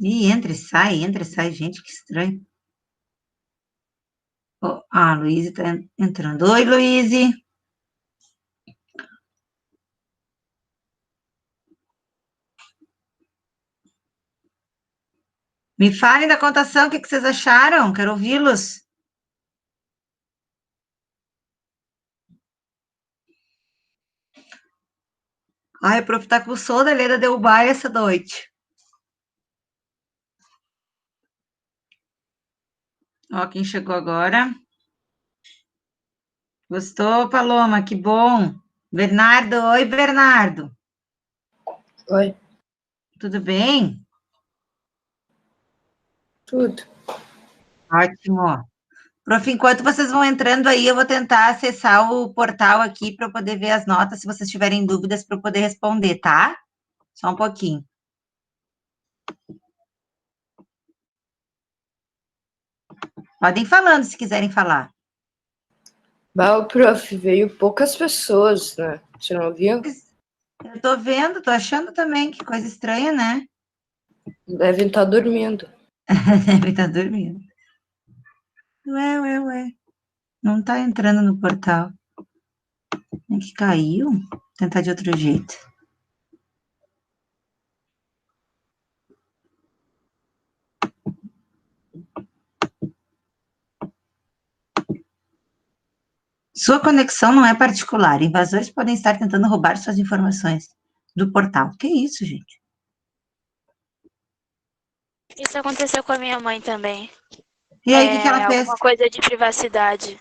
E entra e sai, gente, que estranho. Oh, a Luíse está entrando. Oi, Luíse. Me falem da contação, o que vocês acharam? Quero ouvi-los. Ai, a prof tá com sono, a Helena deu baile essa noite. Ó, quem chegou agora. Gostou, Paloma? Que bom. Bernardo, oi, Bernardo. Oi. Tudo bem? Tudo. Ótimo. Prof, enquanto vocês vão entrando aí, eu vou tentar acessar o portal aqui para eu poder ver as notas, se vocês tiverem dúvidas, para eu poder responder, tá? Só um pouquinho. Podem falando, se quiserem falar. Bah, prof, veio poucas pessoas, né? Você não viu? Eu tô vendo, tô achando também, que coisa estranha, né? Devem estar dormindo. Deve estar dormindo. Ué. Não tá entrando no portal. É que caiu? Vou tentar de outro jeito. Sua conexão não é particular. Invasores podem estar tentando roubar suas informações do portal. Que isso, gente? Isso aconteceu com a minha mãe também. E aí, o que ela fez? Alguma coisa de privacidade.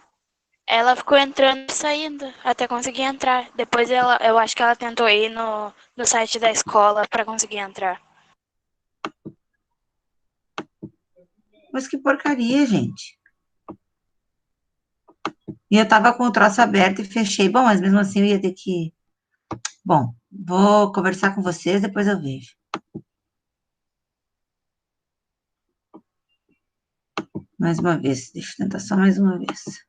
Ela ficou entrando e saindo até conseguir entrar. Depois eu acho que ela tentou ir no site da escola para conseguir entrar. Mas que porcaria, gente. E eu tava com o troço aberto e fechei. Bom, mas mesmo assim eu ia ter que... Bom, vou conversar com vocês, depois eu vejo. Mais uma vez, deixa eu tentar só mais uma vez.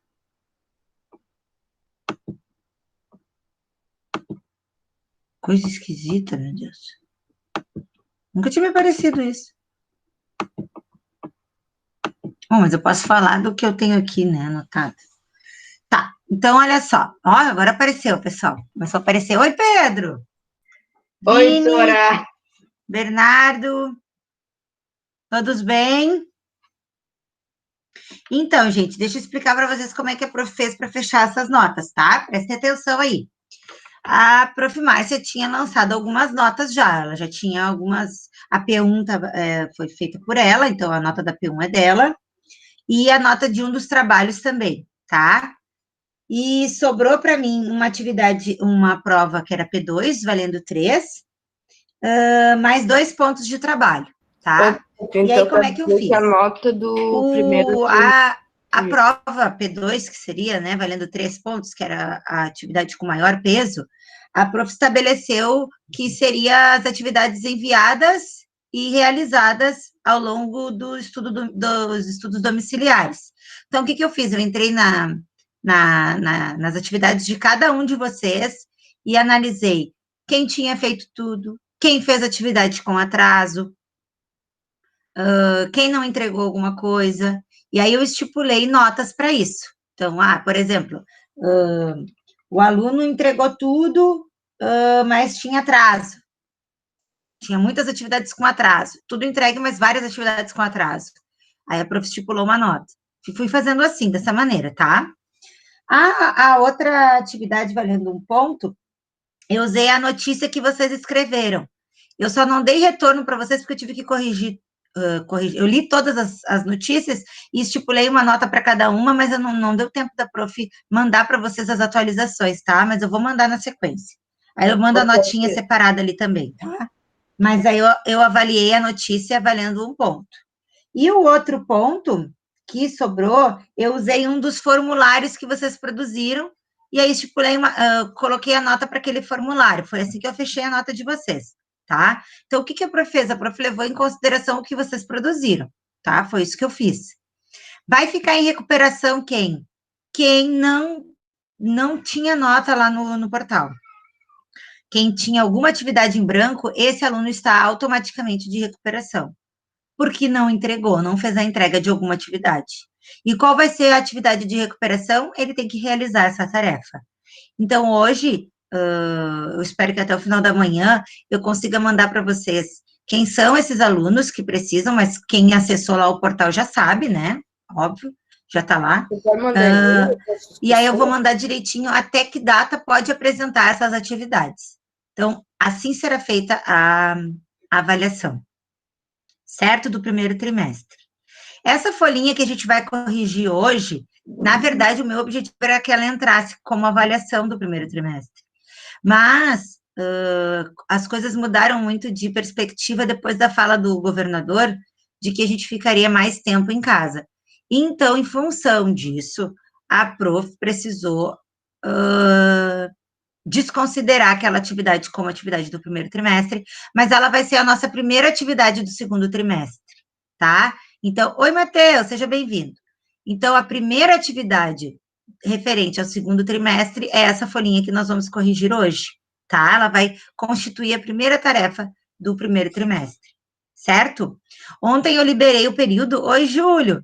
Coisa esquisita, meu Deus. Nunca tinha me parecido isso. Bom, mas eu posso falar do que eu tenho aqui, né, anotado. Tá, então olha só. Ó, agora apareceu, pessoal. Começou a aparecer. Oi, Pedro. Oi, Vini, Dora. Bernardo. Todos bem? Então, gente, deixa eu explicar para vocês como é que a prof fez para fechar essas notas, tá? Prestem atenção aí. A prof. Márcia tinha lançado algumas notas já, ela já tinha algumas, a P1 foi feita por ela, então a nota da P1 é dela, e a nota de um dos trabalhos também, tá? E sobrou para mim uma atividade, uma prova que era P2, valendo 3, mais 2 pontos de trabalho, tá? Então, E aí, como é que eu fiz? Que a nota do primeiro A prova P2, que seria, né, valendo 3 pontos, que era a atividade com maior peso, a prof estabeleceu que seria as atividades enviadas e realizadas ao longo do estudo dos estudos domiciliares. Então, o que eu fiz? Eu entrei nas atividades de cada um de vocês e analisei quem tinha feito tudo, quem fez atividade com atraso, quem não entregou alguma coisa, e aí eu estipulei notas para isso. Então, por exemplo, o aluno entregou tudo, mas tinha atraso. Tinha muitas atividades com atraso. Tudo entregue, mas várias atividades com atraso. Aí a prof estipulou uma nota. Fui fazendo assim, dessa maneira, tá? A outra atividade valendo um ponto, eu usei a notícia que vocês escreveram. Eu só não dei retorno para vocês porque eu tive que corrigir. Eu li todas as notícias e estipulei uma nota para cada uma, mas eu não deu tempo da prof mandar para vocês as atualizações, tá? Mas eu vou mandar na sequência. Aí eu mando a notinha separada ali também, tá? Mas aí eu avaliei a notícia valendo um ponto. E o outro ponto que sobrou, eu usei um dos formulários que vocês produziram e aí estipulei coloquei a nota para aquele formulário. Foi assim que eu fechei a nota de vocês, tá? Então, o que a prof fez? A prof levou em consideração o que vocês produziram, tá? Foi isso que eu fiz. Vai ficar em recuperação quem? Quem não tinha nota lá no portal. Quem tinha alguma atividade em branco, esse aluno está automaticamente de recuperação, porque não entregou, não fez a entrega de alguma atividade. E qual vai ser a atividade de recuperação? Ele tem que realizar essa tarefa. Então, hoje, eu espero que até o final da manhã eu consiga mandar para vocês quem são esses alunos que precisam, mas quem acessou lá o portal já sabe, né? Óbvio, já está lá. Você vai mandar e-mail pra essas E aí eu vou pessoas? mandar direitinho até que data pode apresentar essas atividades. Então, assim será feita a avaliação, certo? Do primeiro trimestre. Essa folhinha que a gente vai corrigir hoje, na verdade, o meu objetivo era que ela entrasse como avaliação do primeiro trimestre. Mas as coisas mudaram muito de perspectiva depois da fala do governador de que a gente ficaria mais tempo em casa. Então, em função disso, a prof precisou desconsiderar aquela atividade como atividade do primeiro trimestre, mas ela vai ser a nossa primeira atividade do segundo trimestre, tá? Então, oi, Matheus, seja bem-vindo. Então, a primeira atividade referente ao segundo trimestre é essa folhinha que nós vamos corrigir hoje, tá? Ela vai constituir a primeira tarefa do primeiro trimestre, certo? Ontem eu liberei o período. Oi, Júlio.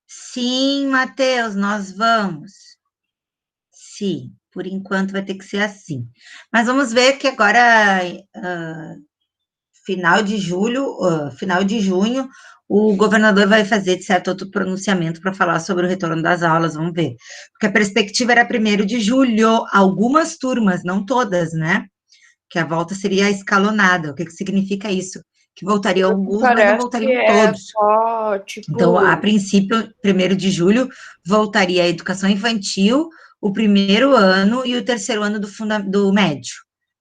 Sim, Matheus, nós vamos. Sim, por enquanto vai ter que ser assim. Mas vamos ver que agora, final de julho, final de junho, o governador vai fazer, de certo, outro pronunciamento para falar sobre o retorno das aulas, vamos ver. Porque a perspectiva era 1º de julho, algumas turmas, não todas, né? Que a volta seria escalonada. O que significa isso? Que voltariam alguns, mas não Parece voltariam que é todos. só, tipo... Então, a princípio, 1º de julho, voltaria a educação infantil, o primeiro ano e o terceiro ano do médio.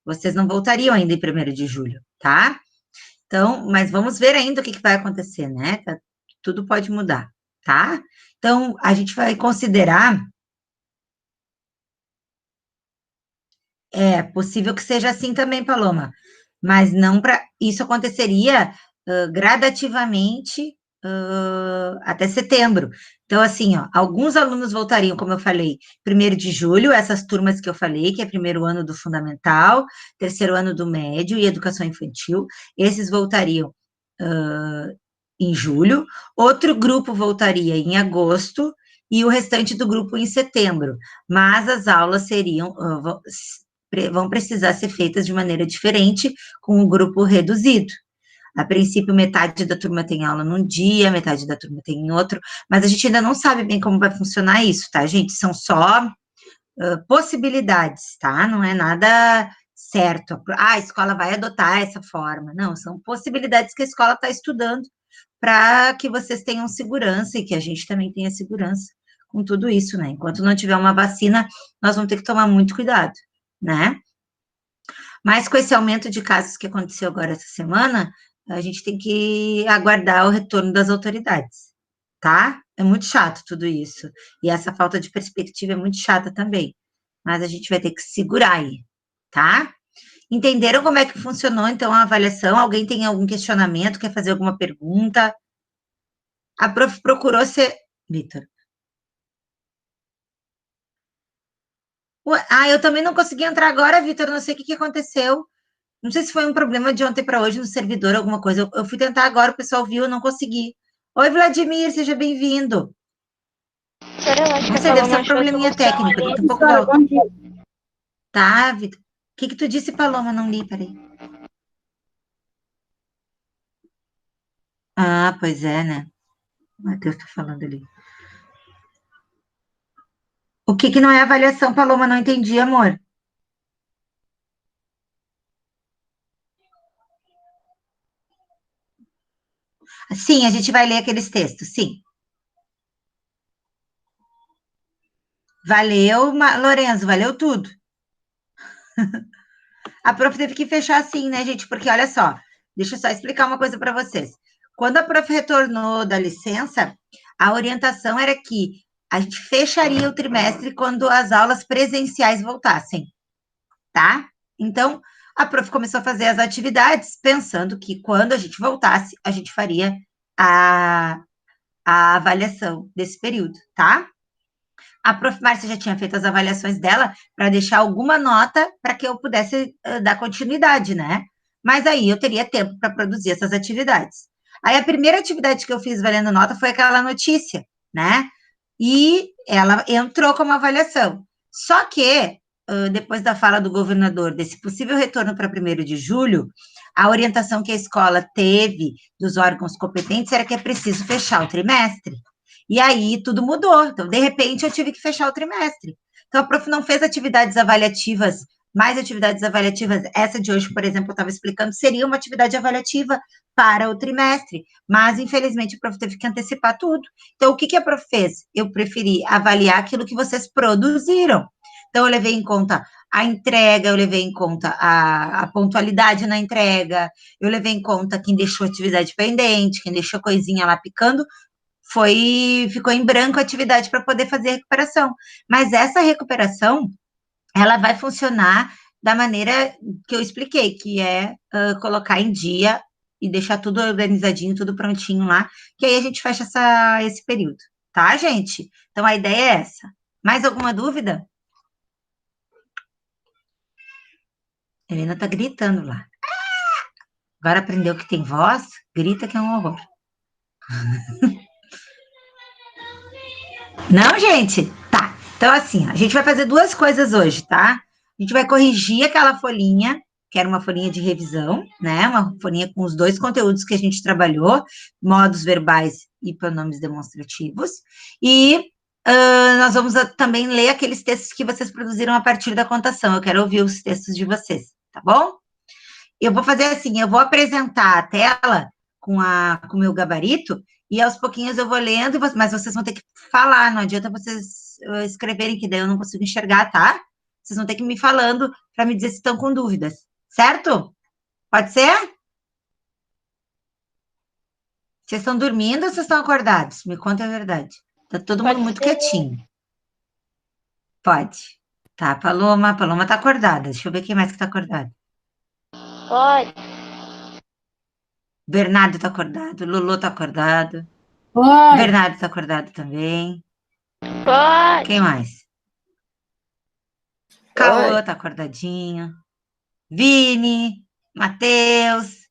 Vocês não voltariam ainda em 1º de julho, tá? Então, mas vamos ver ainda o que vai acontecer, né? Tudo pode mudar, tá? Então, a gente vai considerar... É possível que seja assim também, Paloma, mas não para... Isso aconteceria gradativamente até setembro. Então, assim, ó, alguns alunos voltariam, como eu falei, 1º de julho, essas turmas que eu falei, que é primeiro ano do fundamental, terceiro ano do médio e educação infantil, esses voltariam em julho, outro grupo voltaria em agosto e o restante do grupo em setembro, mas as aulas seriam, vão precisar ser feitas de maneira diferente, com um grupo reduzido. A princípio, metade da turma tem aula num dia, metade da turma tem em outro, mas a gente ainda não sabe bem como vai funcionar isso, tá, gente? São só possibilidades, tá? Não é nada certo. A escola vai adotar essa forma. Não, são possibilidades que a escola está estudando para que vocês tenham segurança e que a gente também tenha segurança com tudo isso, né? Enquanto não tiver uma vacina, nós vamos ter que tomar muito cuidado, né? Mas com esse aumento de casos que aconteceu agora essa semana, a gente tem que aguardar o retorno das autoridades, tá? É muito chato tudo isso. E essa falta de perspectiva é muito chata também. Mas a gente vai ter que segurar aí, tá? Entenderam como é que funcionou, então, a avaliação? Alguém tem algum questionamento, quer fazer alguma pergunta? A prof procurou ser... Vitor. Eu também não consegui entrar agora, Vitor, não sei o que aconteceu. Não sei se foi um problema de ontem para hoje no servidor, alguma coisa. Eu fui tentar agora, o pessoal viu, eu não consegui. Oi, Vladimir, seja bem-vindo. Não sei, deve ser um probleminha técnico, daqui a pouco volta. Tá, Vitor. O que tu disse, Paloma? Não li, peraí. Ah, pois é, né? O Matheus tá falando ali. O que não é avaliação, Paloma? Não entendi, amor. Sim, a gente vai ler aqueles textos, sim. Valeu, Lorenzo, valeu tudo. A prof teve que fechar assim, né, gente? Porque olha só, deixa eu só explicar uma coisa para vocês. Quando a prof retornou da licença, a orientação era que a gente fecharia o trimestre quando as aulas presenciais voltassem, tá? Então, a prof começou a fazer as atividades pensando que quando a gente voltasse, a gente faria a, a avaliação desse período, tá? A prof. Márcia já tinha feito as avaliações dela para deixar alguma nota para que eu pudesse dar continuidade, né? mas aí eu teria tempo para produzir essas atividades. Aí a primeira atividade que eu fiz valendo nota foi aquela notícia, né? E ela entrou como avaliação. Só que, depois da fala do governador desse possível retorno para 1º de julho, a orientação que a escola teve dos órgãos competentes era que é preciso fechar o trimestre. E aí tudo mudou. Então, de repente, eu tive que fechar o trimestre. Então, a prof não fez atividades avaliativas, mais atividades avaliativas. Essa de hoje, por exemplo, eu estava explicando, seria uma atividade avaliativa para o trimestre, mas, infelizmente, a prof teve que antecipar tudo. Então, o que a prof fez? Eu preferi avaliar aquilo que vocês produziram. Então, eu levei em conta a entrega, eu levei em conta a pontualidade na entrega, eu levei em conta quem deixou atividade pendente, quem deixou coisinha lá picando, ficou em branco a atividade para poder fazer a recuperação. Mas essa recuperação, ela vai funcionar da maneira que eu expliquei, que é colocar em dia e deixar tudo organizadinho, tudo prontinho lá, que aí a gente fecha esse período, tá, gente? Então, a ideia é essa. Mais alguma dúvida? A Helena tá gritando lá. Agora aprendeu que tem voz, grita que é um horror. Não, gente? Tá. Então, assim, a gente vai fazer 2 coisas hoje, tá? A gente vai corrigir aquela folhinha, que era uma folhinha de revisão, né? Uma folhinha com os 2 conteúdos que a gente trabalhou, modos verbais e pronomes demonstrativos. E nós vamos também ler aqueles textos que vocês produziram a partir da contação. Eu quero ouvir os textos de vocês, tá bom? Eu vou fazer assim, eu vou apresentar a tela com o meu gabarito, e aos pouquinhos eu vou lendo, mas vocês vão ter que falar, não adianta vocês escreverem, que daí eu não consigo enxergar, tá? Vocês vão ter que ir me falando para me dizer se estão com dúvidas, certo? Pode ser? Vocês estão dormindo ou vocês estão acordados? Me conta a verdade. Tá todo mundo muito quietinho. Pode. Tá, Paloma tá acordada. Deixa eu ver quem mais que tá acordado. Pode. Bernardo tá acordado, Lulu tá acordado. Pode. Bernardo tá acordado também. Pode. Quem mais? Cauã tá acordadinho. Vini, Matheus.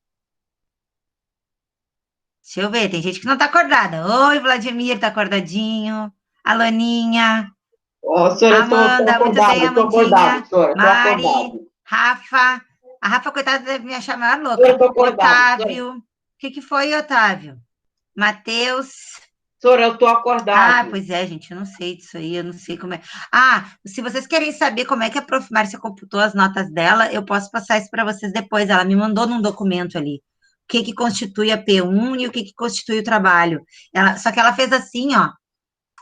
Deixa eu ver, tem gente que não tá acordada. Oi, Vladimir tá acordadinho. Alaninha. Senhora, Amanda, muito bem, tô Amandinha. acordado, senhora, Mari, Rafa. A Rafa, coitada, deve me achar maior louca. Eu tô acordado. Otávio. O que foi, Otávio? Matheus. Senhora, eu tô acordado. Ah, pois é, gente, eu não sei disso aí, eu não sei como é. Se vocês querem saber como é que a prof. Márcia computou as notas dela, eu posso passar isso para vocês depois. Ela me mandou num documento ali o que constitui a P1 e o que constitui o trabalho. Só que ela fez assim, ó.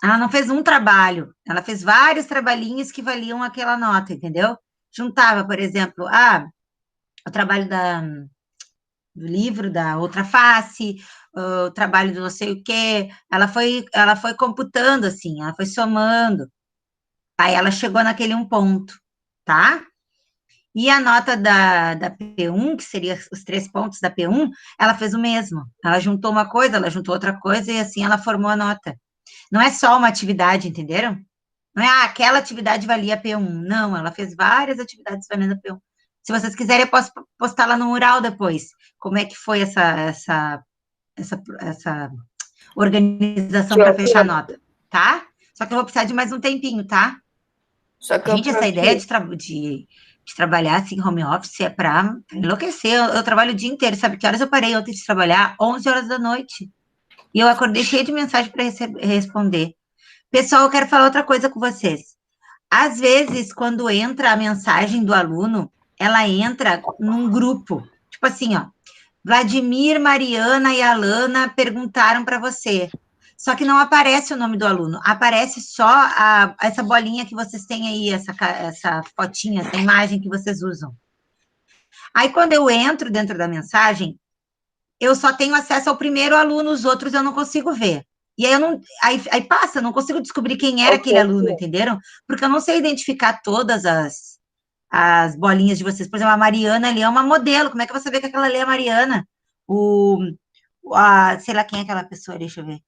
Ela não fez um trabalho, ela fez vários trabalhinhos que valiam aquela nota, entendeu? Juntava, por exemplo, o trabalho do livro, da outra face, o trabalho do não sei o quê. Ela foi computando, assim, ela foi somando. Aí ela chegou naquele 1 ponto, tá? E a nota da P1, que seria os 3 pontos da P1, ela fez o mesmo. Ela juntou uma coisa, ela juntou outra coisa, e assim ela formou a nota. Não é só uma atividade, entenderam? Não é, aquela atividade valia P1. Não, ela fez várias atividades valendo P1. Se vocês quiserem, eu posso postar lá no mural depois, como é que foi essa organização para fechar a nota, tá? Só que eu vou precisar de mais um tempinho, tá? Gente, essa ideia de trabalhar assim, home office, é para enlouquecer. Eu trabalho o dia inteiro, sabe que horas eu parei ontem de trabalhar? 11 horas da noite. E eu acordei cheia de mensagem para responder. Pessoal, eu quero falar outra coisa com vocês. Às vezes, quando entra a mensagem do aluno, ela entra num grupo. Tipo assim, ó. Vladimir, Mariana e Alana perguntaram para você. Só que não aparece o nome do aluno. Aparece só essa bolinha que vocês têm aí, essa fotinha, essa imagem que vocês usam. Aí, quando eu entro dentro da mensagem, eu só tenho acesso ao primeiro aluno, os outros eu não consigo ver. E aí, aí passa, eu não consigo descobrir quem era aquele aluno, entenderam? Porque eu não sei identificar todas as bolinhas de vocês. Por exemplo, a Mariana ali é uma modelo, como é que eu vou saber que aquela ali é a Mariana? Sei lá quem é aquela pessoa, deixa eu ver.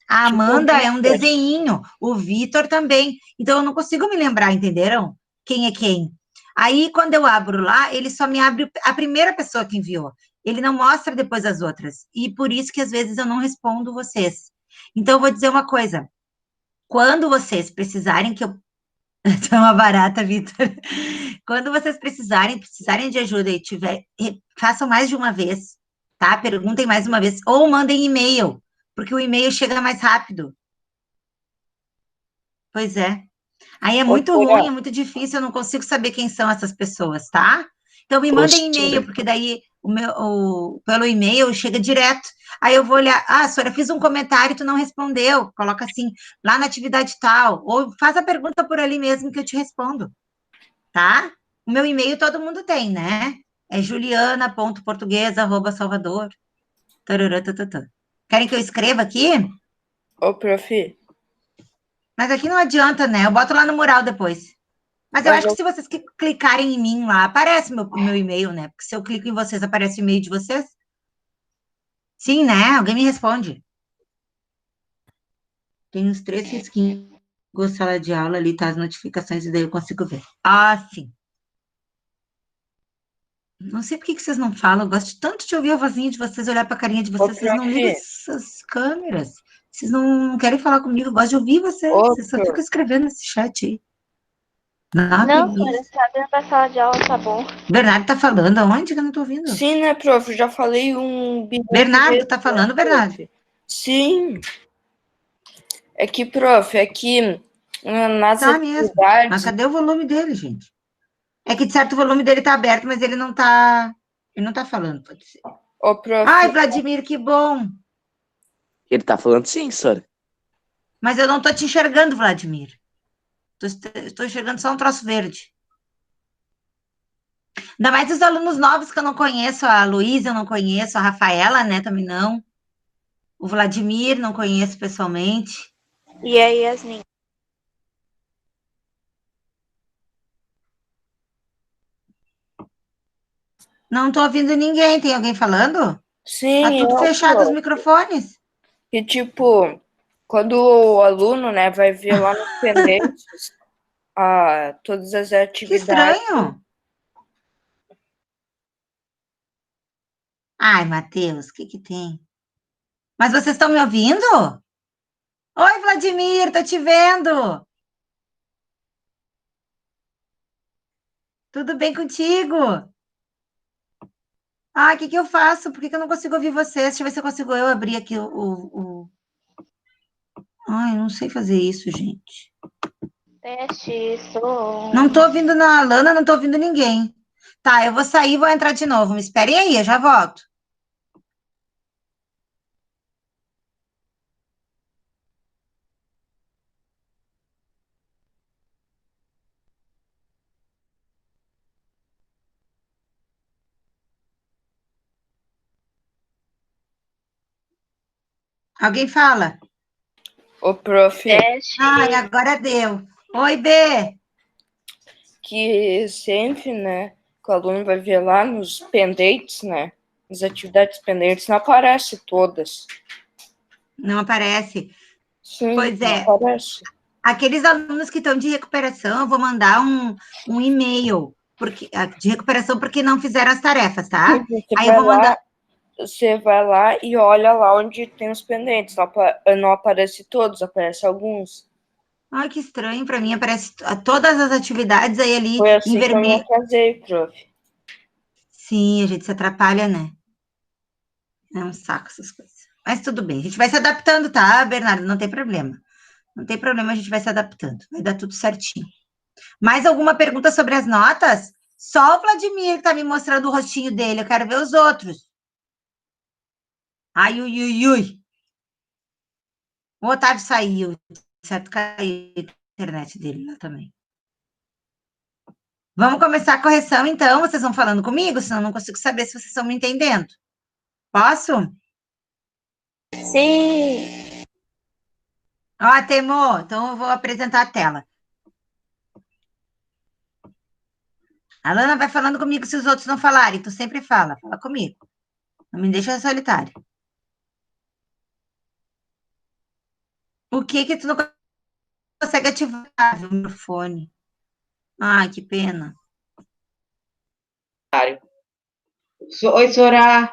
A Amanda é um desenhinho, o Vitor também. Então, eu não consigo me lembrar, entenderam? Quem é quem? Aí, quando eu abro lá, ele só me abre a primeira pessoa que enviou. Ele não mostra depois as outras. E por isso que às vezes eu não respondo vocês. Então, eu vou dizer uma coisa. Quando vocês precisarem que eu. Tem uma barata, Vitor. Quando vocês precisarem de ajuda e façam mais de uma vez, tá? Perguntem mais uma vez. Ou mandem e-mail, porque o e-mail chega mais rápido. Pois é. Aí é Ô, muito ruim, Sora, é muito difícil, eu não consigo saber quem são essas pessoas, tá? Então me Ô, mandem Sora, e-mail, porque daí pelo e-mail chega direto. Aí eu vou olhar, Sora, fiz um comentário e tu não respondeu. Coloca assim, lá na atividade tal. Ou faz a pergunta por ali mesmo que eu te respondo, tá? O meu e-mail todo mundo tem, né? É juliana.portuguesa@salvador. Tarará, tatatá. Querem que eu escreva aqui? ô, prof. Mas aqui não adianta, né? Eu boto lá no mural depois. Mas eu Mas acho que eu, se vocês clicarem em mim lá, aparece meu e-mail, né? Porque se eu clico em vocês, aparece o e-mail de vocês? Sim, né? Alguém me responde. Tem uns 3 risquinhos. Sala de aula ali, tá? As notificações, e daí eu consigo ver. Ah, sim. Não sei por que vocês não falam. Eu gosto tanto de ouvir a vozinha de vocês, olhar para a carinha de ô, vocês. Vocês não ligam prof. essas câmeras. Vocês não querem falar comigo. Eu gosto de ouvir vocês. Ô, Vocês só ficam escrevendo nesse chat aí. Não, Não, preguiça. senhora, tá dentro da sala de aula, tá bom. Bernardo tá falando. Aonde que eu não tô ouvindo? Sim, né, prof? Eu já falei um bilhão de Bernardo, vezes, tá né, falando, Bernardo? prof? Sim. É que, prof, é que nas Tá mesmo. Mas atividades. cadê o volume dele, gente? É que de certo o volume dele tá aberto, mas ele não tá. Ele não tá falando, pode ser. Ô, prof, Ai, Vladimir, que bom! ele tá falando sim, Sora. Mas eu não tô te enxergando, Vladimir. Estou enxergando só um troço verde. Ainda mais os alunos novos que eu não conheço. A Luísa eu não conheço, a Rafaela, né, também não. O Vladimir não conheço pessoalmente. E a Yasmin? Não tô ouvindo ninguém. Tem alguém falando? Tá sim, tudo eu, fechado os prof. microfones. Que, tipo, quando o aluno, né, vai ver lá nos pendentes todas as Que atividades. estranho. Ai, Matheus, o que que tem? Mas vocês estão me ouvindo? Oi, Vladimir, tô te vendo. Tudo bem contigo? Ah, o que que eu faço? Por que que eu não consigo ouvir vocês? Deixa eu ver se eu consigo eu abrir aqui Ai, eu não sei fazer isso, gente. Teste, som. Não tô ouvindo na Alana, não tô ouvindo ninguém. Tá, eu vou sair e vou entrar de novo. Me esperem aí, eu já volto. Alguém fala? O prof, Teste. Ai, agora deu. Oi, B. que sempre, né, que o aluno vai ver lá nos pendentes, né, nas atividades pendentes, não aparece todas. Não aparece. Sim, Pois não é. aparece. Aqueles alunos que estão de recuperação, eu vou mandar um e-mail de recuperação porque não fizeram as tarefas, tá? Você Aí eu vai vou mandar. lá, você vai lá e olha lá onde tem os pendentes. Não, não aparece todos, aparece alguns. Ai, que estranho, para mim aparece todas as atividades aí ali Foi em assim que eu me vermelho. atrasei, prof. Sim, a gente se atrapalha, né? É um saco essas coisas. Mas tudo bem, a gente vai se adaptando, tá, Bernardo? Não tem problema. Não tem problema, a gente vai se adaptando. Vai dar tudo certinho. Mais alguma pergunta sobre as notas? Só o Vladimir que tá me mostrando o rostinho dele, eu quero ver os outros. Ai, ui, ui, ui. O Otávio saiu, certo? Caiu a internet dele lá também. Vamos começar a correção, então. Vocês vão falando comigo, senão eu não consigo saber se vocês estão me entendendo. Posso? Sim. Ó, Temor, então eu vou apresentar a tela. A Lana vai falando comigo se os outros não falarem. Tu sempre fala, fala comigo. Não me deixa solitário. O que que tu não consegue ativar o microfone? Ai, que pena. Oi, Sora.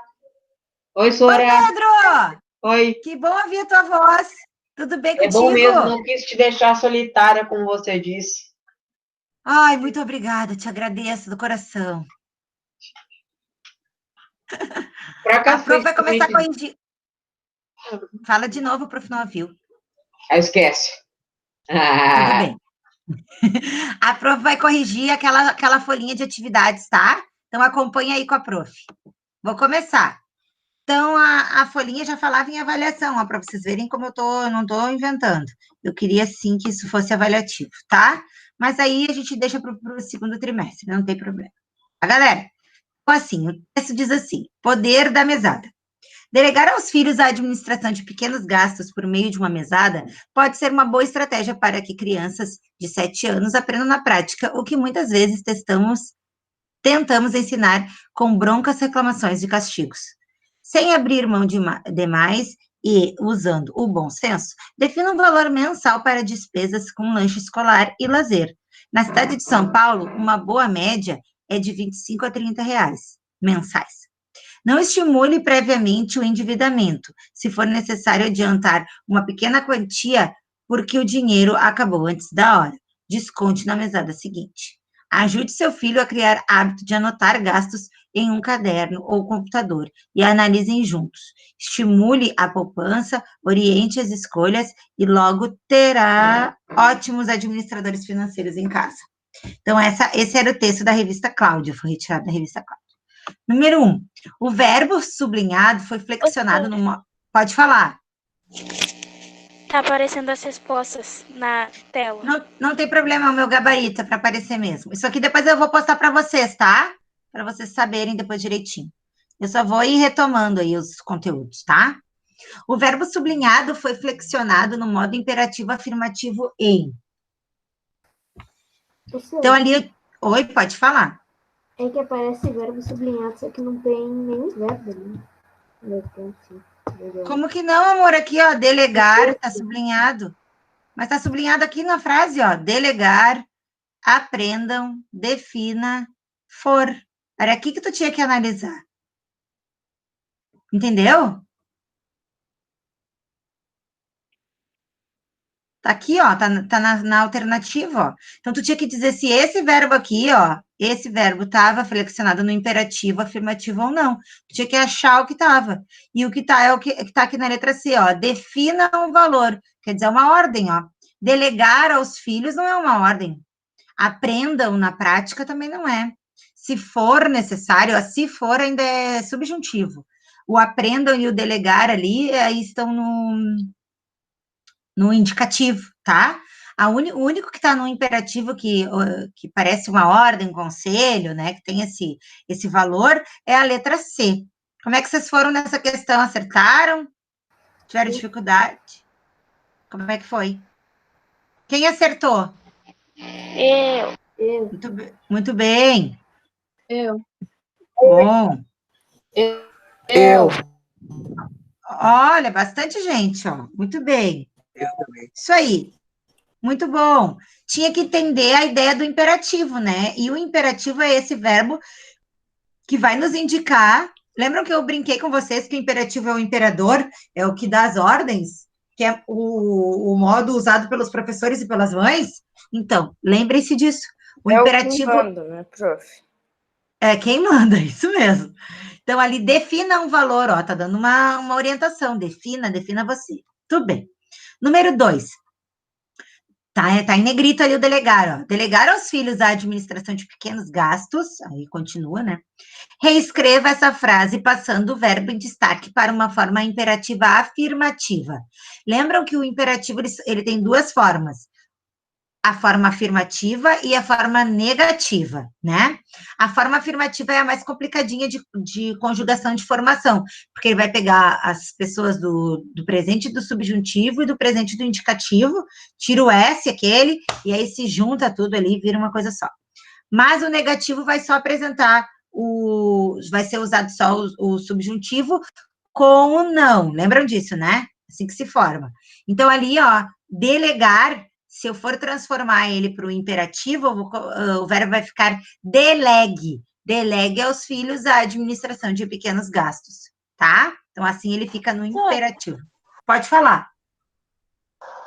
Oi, Oi, Sora. Pedro! Oi. Que bom ouvir a tua voz. Tudo bem É bom contigo? mesmo, não quis te deixar solitária, como você disse. Ai, muito obrigada, te agradeço do coração. Pra A prof cacete, vai começar a também. corrigir. Fala de novo, prof, não ouviu. Ah, esquece. Tudo Ah, bem. A prof vai corrigir aquela folhinha de atividades, tá? Então acompanha aí com a prof. Vou começar. Então, a folhinha já falava em avaliação, ó, para vocês verem como eu não estou inventando. Eu queria, sim, que isso fosse avaliativo, tá? Mas aí a gente deixa para o segundo trimestre, não tem problema. A galera, então, assim, o texto diz assim, poder da mesada. Delegar aos filhos a administração de pequenos gastos por meio de uma mesada pode ser uma boa estratégia para que crianças de 7 anos aprendam na prática o que muitas vezes tentamos ensinar com broncas, reclamações e castigos. Sem abrir mão demais e usando o bom senso, defina um valor mensal para despesas com lanche escolar e lazer. Na cidade de São Paulo, uma boa média é de 25 a 30 reais mensais. Não estimule previamente o endividamento, se for necessário adiantar uma pequena quantia porque o dinheiro acabou antes da hora. Desconte na mesada seguinte. Ajude seu filho a criar hábito de anotar gastos em um caderno ou computador e analisem juntos. Estimule a poupança, oriente as escolhas e logo terá ótimos administradores financeiros em casa. Então, esse era o texto da revista Cláudia, foi retirado da revista Cláudia. Número 1. O verbo sublinhado foi flexionado no... Pode falar. Tá aparecendo as respostas na tela. Não tem problema, o meu gabarito é para aparecer mesmo. Isso aqui depois eu vou postar para vocês, tá? Para vocês saberem depois direitinho. Eu só vou ir retomando aí os conteúdos, tá? O verbo sublinhado foi flexionado no modo imperativo afirmativo em. Então, ali... Oi, pode falar. É que aparece verbo sublinhado, só que não tem nenhum verbo ali. Como que não, amor? Aqui, ó, delegar, tá sublinhado. Mas tá sublinhado aqui na frase, ó, delegar, aprendam, defina, for. Era aqui que tu tinha que analisar. Entendeu? Tá aqui, ó, tá na alternativa, ó. Então, tu tinha que dizer se esse verbo aqui, ó, esse verbo estava flexionado no imperativo, afirmativo ou não. Tu tinha que achar o que estava. E o que tá é o que tá aqui na letra C, ó. Defina um valor. Quer dizer, uma ordem, ó. Delegar aos filhos não é uma ordem. Aprendam na prática também não é. Se for necessário, ó, se for ainda é subjuntivo. O aprendam e o delegar ali, aí estão no indicativo, tá? O único que está no imperativo que parece uma ordem, um conselho, né? Que tem esse valor, é a letra C. Como é que vocês foram nessa questão? Acertaram? Tiveram dificuldade? Como é que foi? Quem acertou? Eu. Muito bem. Eu. Bom. Eu. Olha, bastante gente, ó. Muito bem. Eu também. Isso aí. Muito bom. Tinha que entender a ideia do imperativo, né? E o imperativo é esse verbo que vai nos indicar. Lembram que eu brinquei com vocês que o imperativo é o imperador, é o que dá as ordens, que é o modo usado pelos professores e pelas mães? Então, lembrem-se disso. O imperativo. É o que manda, né, prof? É quem manda, isso mesmo. Então, ali, defina um valor, ó, tá dando uma orientação. Defina você. Tudo bem. Número 2. Tá em negrito ali o delegar, ó. Delegar aos filhos a administração de pequenos gastos, aí continua, né? Reescreva essa frase passando o verbo em destaque para uma forma imperativa afirmativa. Lembram que o imperativo, ele tem duas formas. A forma afirmativa e a forma negativa, né? A forma afirmativa é a mais complicadinha de conjugação de formação, porque ele vai pegar as pessoas do presente do subjuntivo e do presente do indicativo, tira o S, aquele, e aí se junta tudo ali e vira uma coisa só. Mas o negativo vai só apresentar vai ser usado só o subjuntivo com o não. Lembram disso, né? Assim que se forma. Então, ali, ó, delegar. Se eu for transformar ele para o imperativo, o verbo vai ficar delegue. Delegue aos filhos a administração de pequenos gastos, tá? Então, assim ele fica no imperativo. Pode falar.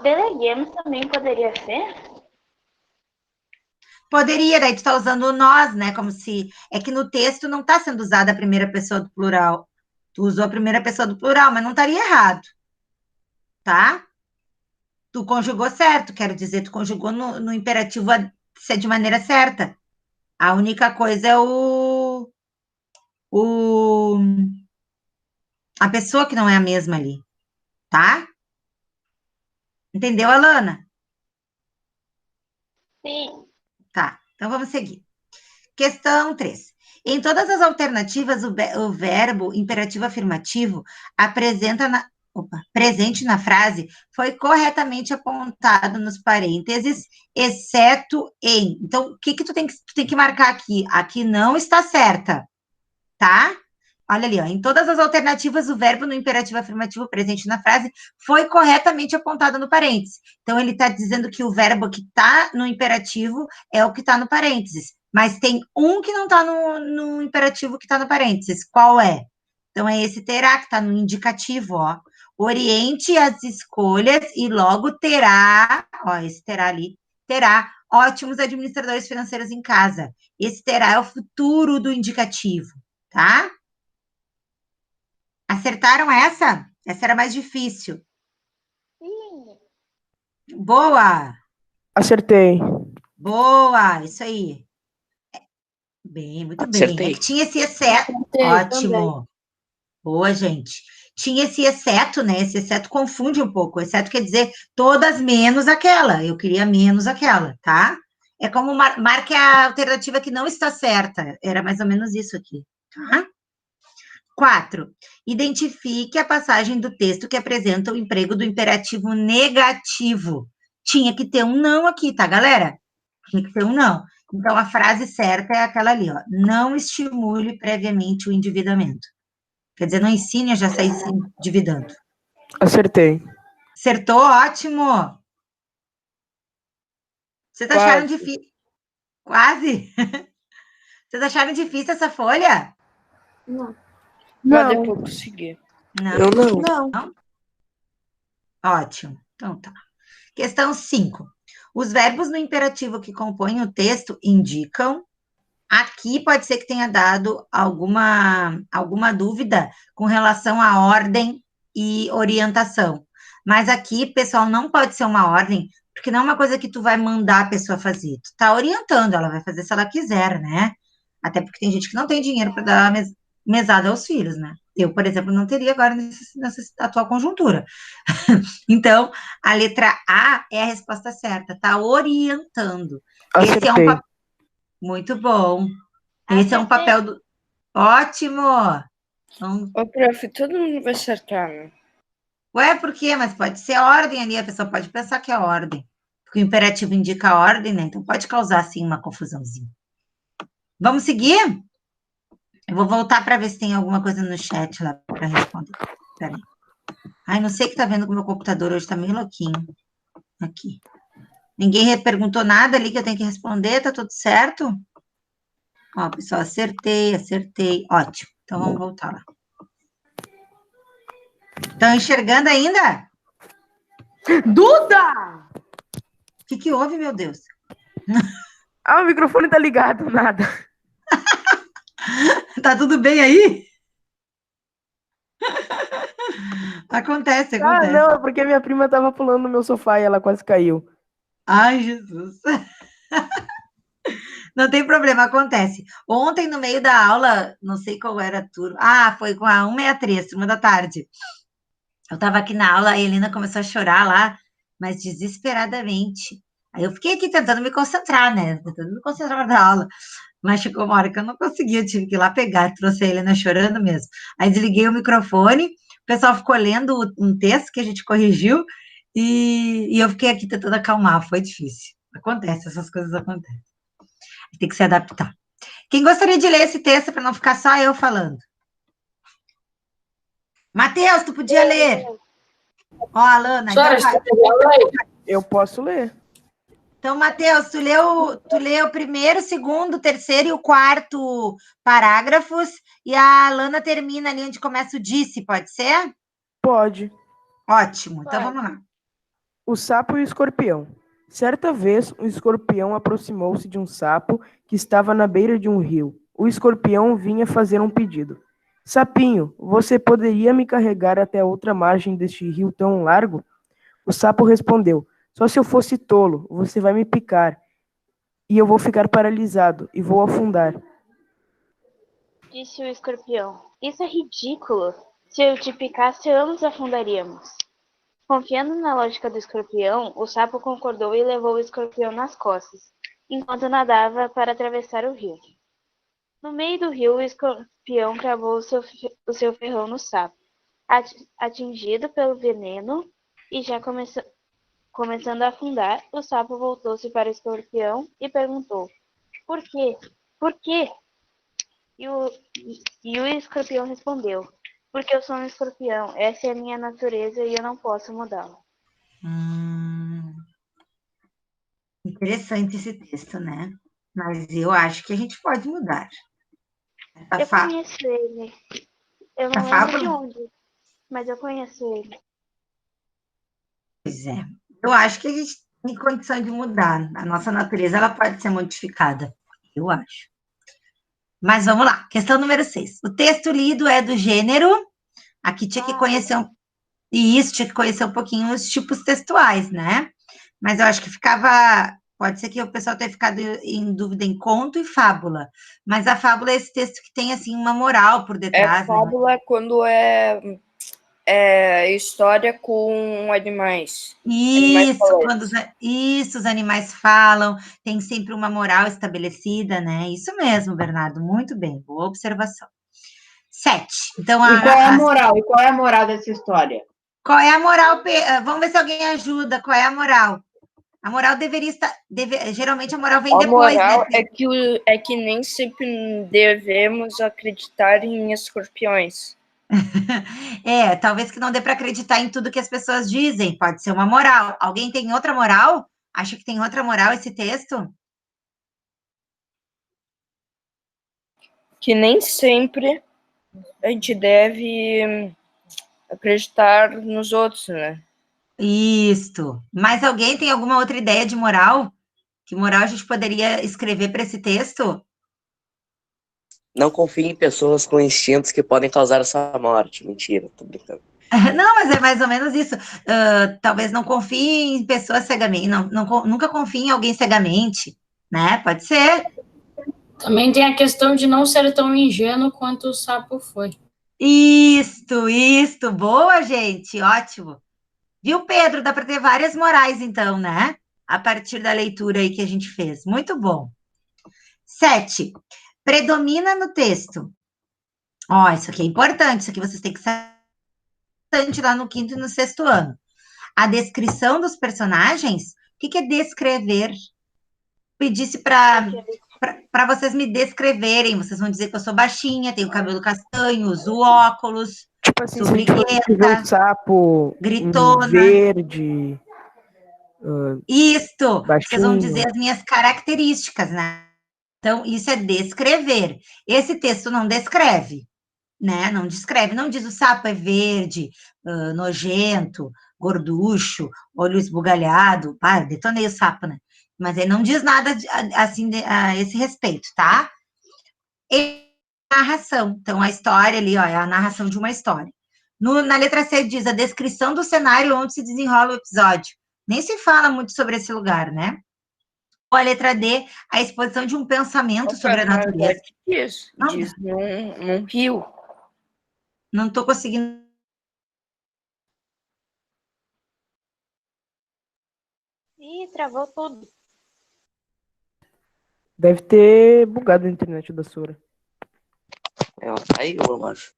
Deleguemos também poderia ser? Poderia, daí tu tá usando o nós, né? Como se... É que no texto não tá sendo usada a primeira pessoa do plural. Tu usou a primeira pessoa do plural, mas não estaria errado, tá? Tu conjugou certo, quero dizer, tu conjugou no imperativo ser de maneira certa. A única coisa é o, a pessoa que não é a mesma ali, tá? Entendeu, Alana? Sim. Tá, então vamos seguir. Questão 3. Em todas as alternativas, o verbo imperativo afirmativo presente na frase foi corretamente apontado nos parênteses, exceto em. Então, o que tu tem que marcar aqui? Aqui não está certa, tá? Olha ali, ó. Em todas as alternativas, o verbo no imperativo afirmativo presente na frase foi corretamente apontado no parênteses. Então, ele está dizendo que o verbo que está no imperativo é o que está no parênteses. Mas tem um que não está no imperativo que está no parênteses. Qual é? Então, é esse terá que está no indicativo, ó. Oriente as escolhas e logo terá, ó, esse terá ali, terá ótimos administradores financeiros em casa. Esse terá é o futuro do indicativo, tá? Acertaram essa? Essa era mais difícil. Sim. Boa! Acertei. Boa! Isso aí. Bem, muito bem. Acertei. É que tinha esse exceto. Ótimo. Boa, gente. Tinha esse exceto, né? Esse exceto confunde um pouco. O exceto quer dizer todas menos aquela. Eu queria menos aquela, tá? É como marque a alternativa que não está certa. Era mais ou menos isso aqui, tá? 4. Identifique a passagem do texto que apresenta o emprego do imperativo negativo. Tinha que ter um não aqui, tá, galera? Tinha que ter um não. Então, a frase certa é aquela ali, ó. Não estimule previamente o endividamento. Quer dizer, não ensine a já sair se endividando. Acertei. Acertou? Ótimo! Vocês acharam difícil? Quase? Vocês acharam difícil essa folha? Não. Mas Não, depois consegui. Não. eu não. Não. Ótimo. Então tá. Questão 5. Os verbos no imperativo que compõem o texto indicam. Aqui pode ser que tenha dado alguma dúvida com relação à ordem e orientação. Mas aqui, pessoal, não pode ser uma ordem, porque não é uma coisa que tu vai mandar a pessoa fazer. Tu tá orientando, ela vai fazer se ela quiser, né? Até porque tem gente que não tem dinheiro para dar mesada aos filhos, né? Eu, por exemplo, não teria agora nessa atual conjuntura. Então, a letra A é a resposta certa, tá orientando. Esse é um Acertei. papel muito bom. Esse é um papel do. Ótimo! Então, Ô, prof, todo mundo vai acertar, né? ué, por quê? Mas pode ser ordem ali, a pessoa pode pensar que é ordem. Porque o imperativo indica a ordem, né? Então pode causar, assim, uma confusãozinha. Vamos seguir? Eu vou voltar para ver se tem alguma coisa no chat lá para responder. Peraí. Ai, não sei o que tá vendo com o meu computador hoje, tá meio louquinho. Aqui. Ninguém perguntou nada ali que eu tenho que responder, tá tudo certo? Ó, pessoal, acertei. Ótimo. Então vamos voltar lá. Estão enxergando ainda? Duda! O que houve, meu Deus? Ah, o microfone tá ligado, nada. Tá tudo bem aí? Acontece. Ah, não, é porque minha prima tava pulando no meu sofá e ela quase caiu. Ai, Jesus. Não tem problema, acontece. Ontem, no meio da aula, não sei qual era a turma. Ah, foi com a 163, turma da tarde. Eu estava aqui na aula, a Helena começou a chorar lá, mas desesperadamente. Aí eu fiquei aqui tentando me concentrar, né? Tentando me concentrar na aula. Mas chegou uma hora que eu não conseguia, eu tive que ir lá pegar, trouxe a Helena chorando mesmo. Aí desliguei o microfone, o pessoal ficou lendo um texto que a gente corrigiu, e eu fiquei aqui tentando acalmar, foi difícil. Acontece, essas coisas acontecem. Tem que se adaptar. Quem gostaria de ler esse texto para não ficar só eu falando? Matheus, tu podia ler. Ó, Alana, então vai. Eu posso ler. Então, Matheus, tu leu o primeiro, segundo, terceiro e o quarto parágrafos, e a Alana termina ali onde começa o disse, pode ser? Pode. Ótimo, então Pode. vamos lá. O sapo e o escorpião. Certa vez, um escorpião aproximou-se de um sapo que estava na beira de um rio. O escorpião vinha fazer um pedido. Sapinho, você poderia me carregar até a outra margem deste rio tão largo? O sapo respondeu: só se eu fosse tolo, você vai me picar, e eu vou ficar paralisado e vou afundar. Disse o escorpião. Isso é ridículo. Se eu te picasse, ambos afundaríamos. Confiando na lógica do escorpião, o sapo concordou e levou o escorpião nas costas, enquanto nadava para atravessar o rio. No meio do rio, o escorpião cravou o seu ferrão no sapo. Atingido pelo veneno e já começando a afundar, o sapo voltou-se para o escorpião e perguntou: Por quê? Por quê? E o escorpião respondeu: Porque eu sou um escorpião, essa é a minha natureza e eu não posso mudá-la. Interessante esse texto, né? Mas eu acho que a gente pode mudar. Eu conheço ele. Eu A não lembro de fábula? onde, mas eu conheço ele. Pois é. Eu acho que a gente tem condição de mudar. A nossa natureza, ela pode ser modificada. Eu acho. Mas vamos lá. Questão número 6. O texto lido é do gênero. Aqui tinha que conhecer e isso tinha que conhecer um pouquinho os tipos textuais, né? Mas eu acho que ficava. Pode ser que o pessoal tenha ficado em dúvida em conto e fábula. Mas a fábula é esse texto que tem, assim, uma moral por detrás, né? Fábula quando história com animais. Isso, isso, os animais falam, tem sempre uma moral estabelecida, né? Isso mesmo, Bernardo, muito bem, boa observação. 7. Então, E qual é a moral? E qual é a moral dessa história? qual é a moral? Vamos ver se alguém ajuda. Qual é a moral? A moral deveria estar. Geralmente a moral vem depois, A moral né? é que nem sempre devemos acreditar em escorpiões. Talvez que não dê para acreditar em tudo que as pessoas dizem, pode ser uma moral. Alguém tem outra moral? Acha que tem outra moral esse texto? Que nem sempre a gente deve acreditar nos outros, né? Isto. Mas alguém tem alguma outra ideia de moral? Que moral a gente poderia escrever para esse texto? Não confie em pessoas com instintos que podem causar a sua morte. Mentira, tô brincando. Não, mas é mais ou menos isso. Talvez não confie em pessoas cegamente, nunca confie em alguém cegamente, né? Pode ser. Também tem a questão de não ser tão ingênuo quanto o sapo foi. Isto, boa, gente, ótimo. Viu, Pedro? Dá para ter várias morais, então, né? A partir da leitura aí que a gente fez. Muito bom. 7. Predomina no texto. Ó, isso aqui é importante, isso aqui vocês têm que saber lá no quinto e no sexto ano. A descrição dos personagens, o que é descrever? Pedisse para vocês me descreverem. Vocês vão dizer que eu sou baixinha, tenho cabelo castanho, uso óculos, Tipo assim, sou se a gente for descrever briguenta, um sapo gritona. verde, Isto, vocês vão baixinho. dizer as minhas características, né? Então, isso é descrever. Esse texto não descreve, né? Não descreve, não diz o sapo é verde, nojento, gorducho, olho esbugalhado. Detonei o sapo, né? Mas ele não diz nada assim a esse respeito, tá? E narração. Então, a história ali, ó, é a narração de uma história. Na letra C diz a descrição do cenário onde se desenrola o episódio. Nem se fala muito sobre esse lugar, né? Ou a letra D, a exposição de um pensamento sobre a natureza. Diz num rio. Não estou conseguindo. Ih, travou tudo. Deve ter bugado a internet da Sora. Ela caiu, eu acho.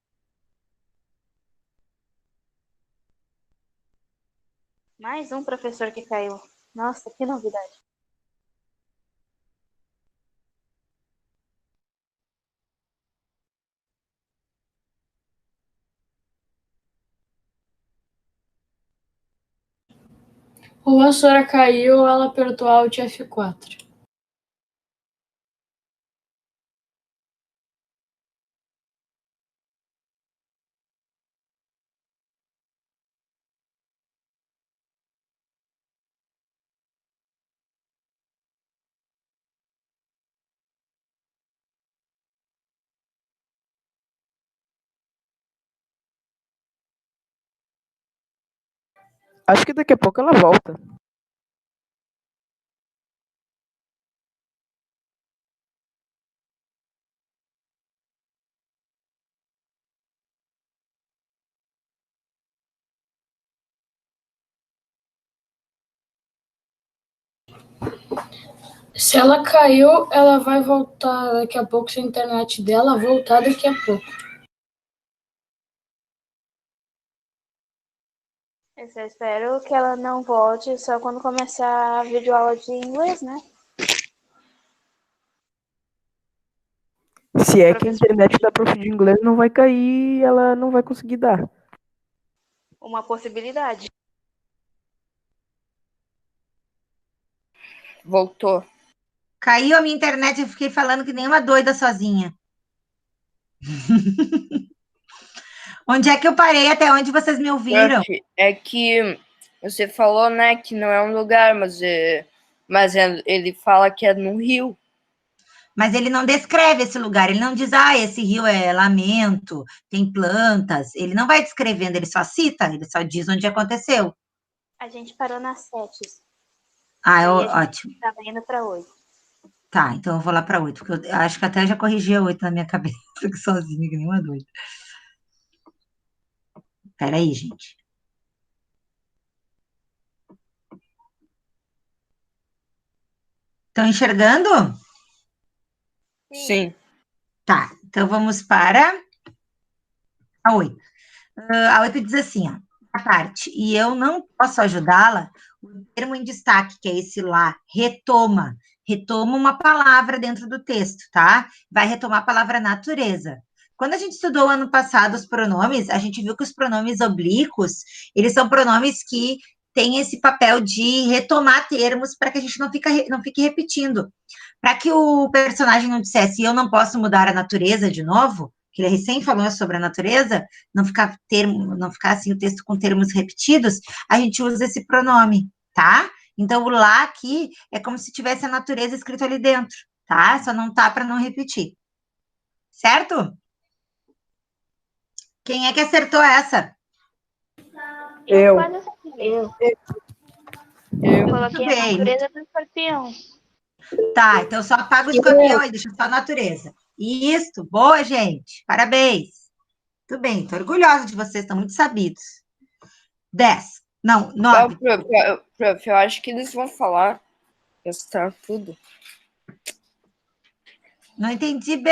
Mais um professor que caiu. Nossa, que novidade. A vassoura caiu, ela apertou Alt F4. Acho que daqui a pouco ela volta. Se ela caiu, ela vai voltar daqui a pouco, se a internet dela voltar daqui a pouco. Eu só espero que ela não volte só quando começar a videoaula de inglês, né? Se é que a internet da prof de inglês não vai cair, ela não vai conseguir dar. Uma possibilidade. Voltou. Caiu a minha internet, eu fiquei falando que nem uma doida sozinha. Onde é que eu parei? Até onde vocês me ouviram? Prof, é que você falou, né, que não é um lugar, mas ele fala que é no rio. Mas ele não descreve esse lugar, ele não diz, esse rio é Lamento, tem plantas. Ele não vai descrevendo, ele só cita, ele só diz onde aconteceu. A gente parou na 7. Ótimo. Tava indo pra 8. Tá, então eu vou lá para 8, porque eu acho que até já corrigi a 8 na minha cabeça, aqui sozinha, que nem uma doida. Peraí, gente. Estão enxergando? Sim. Tá, então vamos para a 8. A 8 diz assim, ó, a parte, e eu não posso ajudá-la, o termo em destaque, que é esse lá, retoma uma palavra dentro do texto, tá? Vai retomar a palavra natureza. Quando a gente estudou ano passado os pronomes, a gente viu que os pronomes oblíquos, eles são pronomes que têm esse papel de retomar termos para que a gente não fique repetindo. Para que o personagem não dissesse, eu não posso mudar a natureza de novo, que ele recém falou sobre a natureza, não ficar assim o texto com termos repetidos, a gente usa esse pronome, tá? Então, o lá aqui é como se tivesse a natureza escrito ali dentro, tá? Só não tá para não repetir. Certo? Quem é que acertou essa? Eu. Eu coloquei Muito a bem. natureza do escorpião. Tá, então só apaga o escorpião aí, deixa só a natureza. Isso, boa, gente. Parabéns. Muito bem, tô orgulhosa de vocês, estão muito sabidos. 10. Não, 9. Prof, eu acho que eles vão falar. Gastar tudo. Não entendi, B.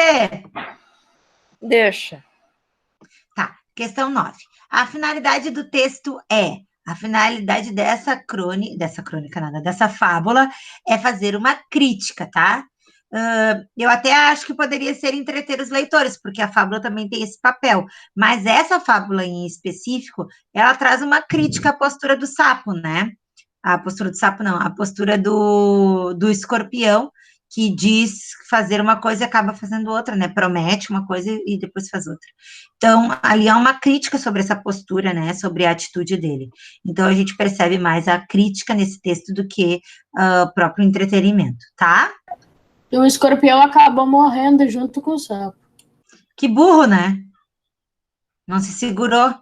Deixa. Tá, questão 9. A finalidade do texto a finalidade dessa crônica, nada, dessa fábula é fazer uma crítica, tá? Eu até acho que poderia ser entreter os leitores, porque a fábula também tem esse papel, mas essa fábula em específico, ela traz uma crítica à postura do sapo, né? A postura do sapo não, a postura do escorpião, que diz fazer uma coisa e acaba fazendo outra, né? Promete uma coisa e depois faz outra. Então, ali há uma crítica sobre essa postura, né? Sobre a atitude dele. Então, a gente percebe mais a crítica nesse texto do que o próprio entretenimento, tá? E o escorpião acabou morrendo junto com o sapo. Que burro, né? Não se segurou.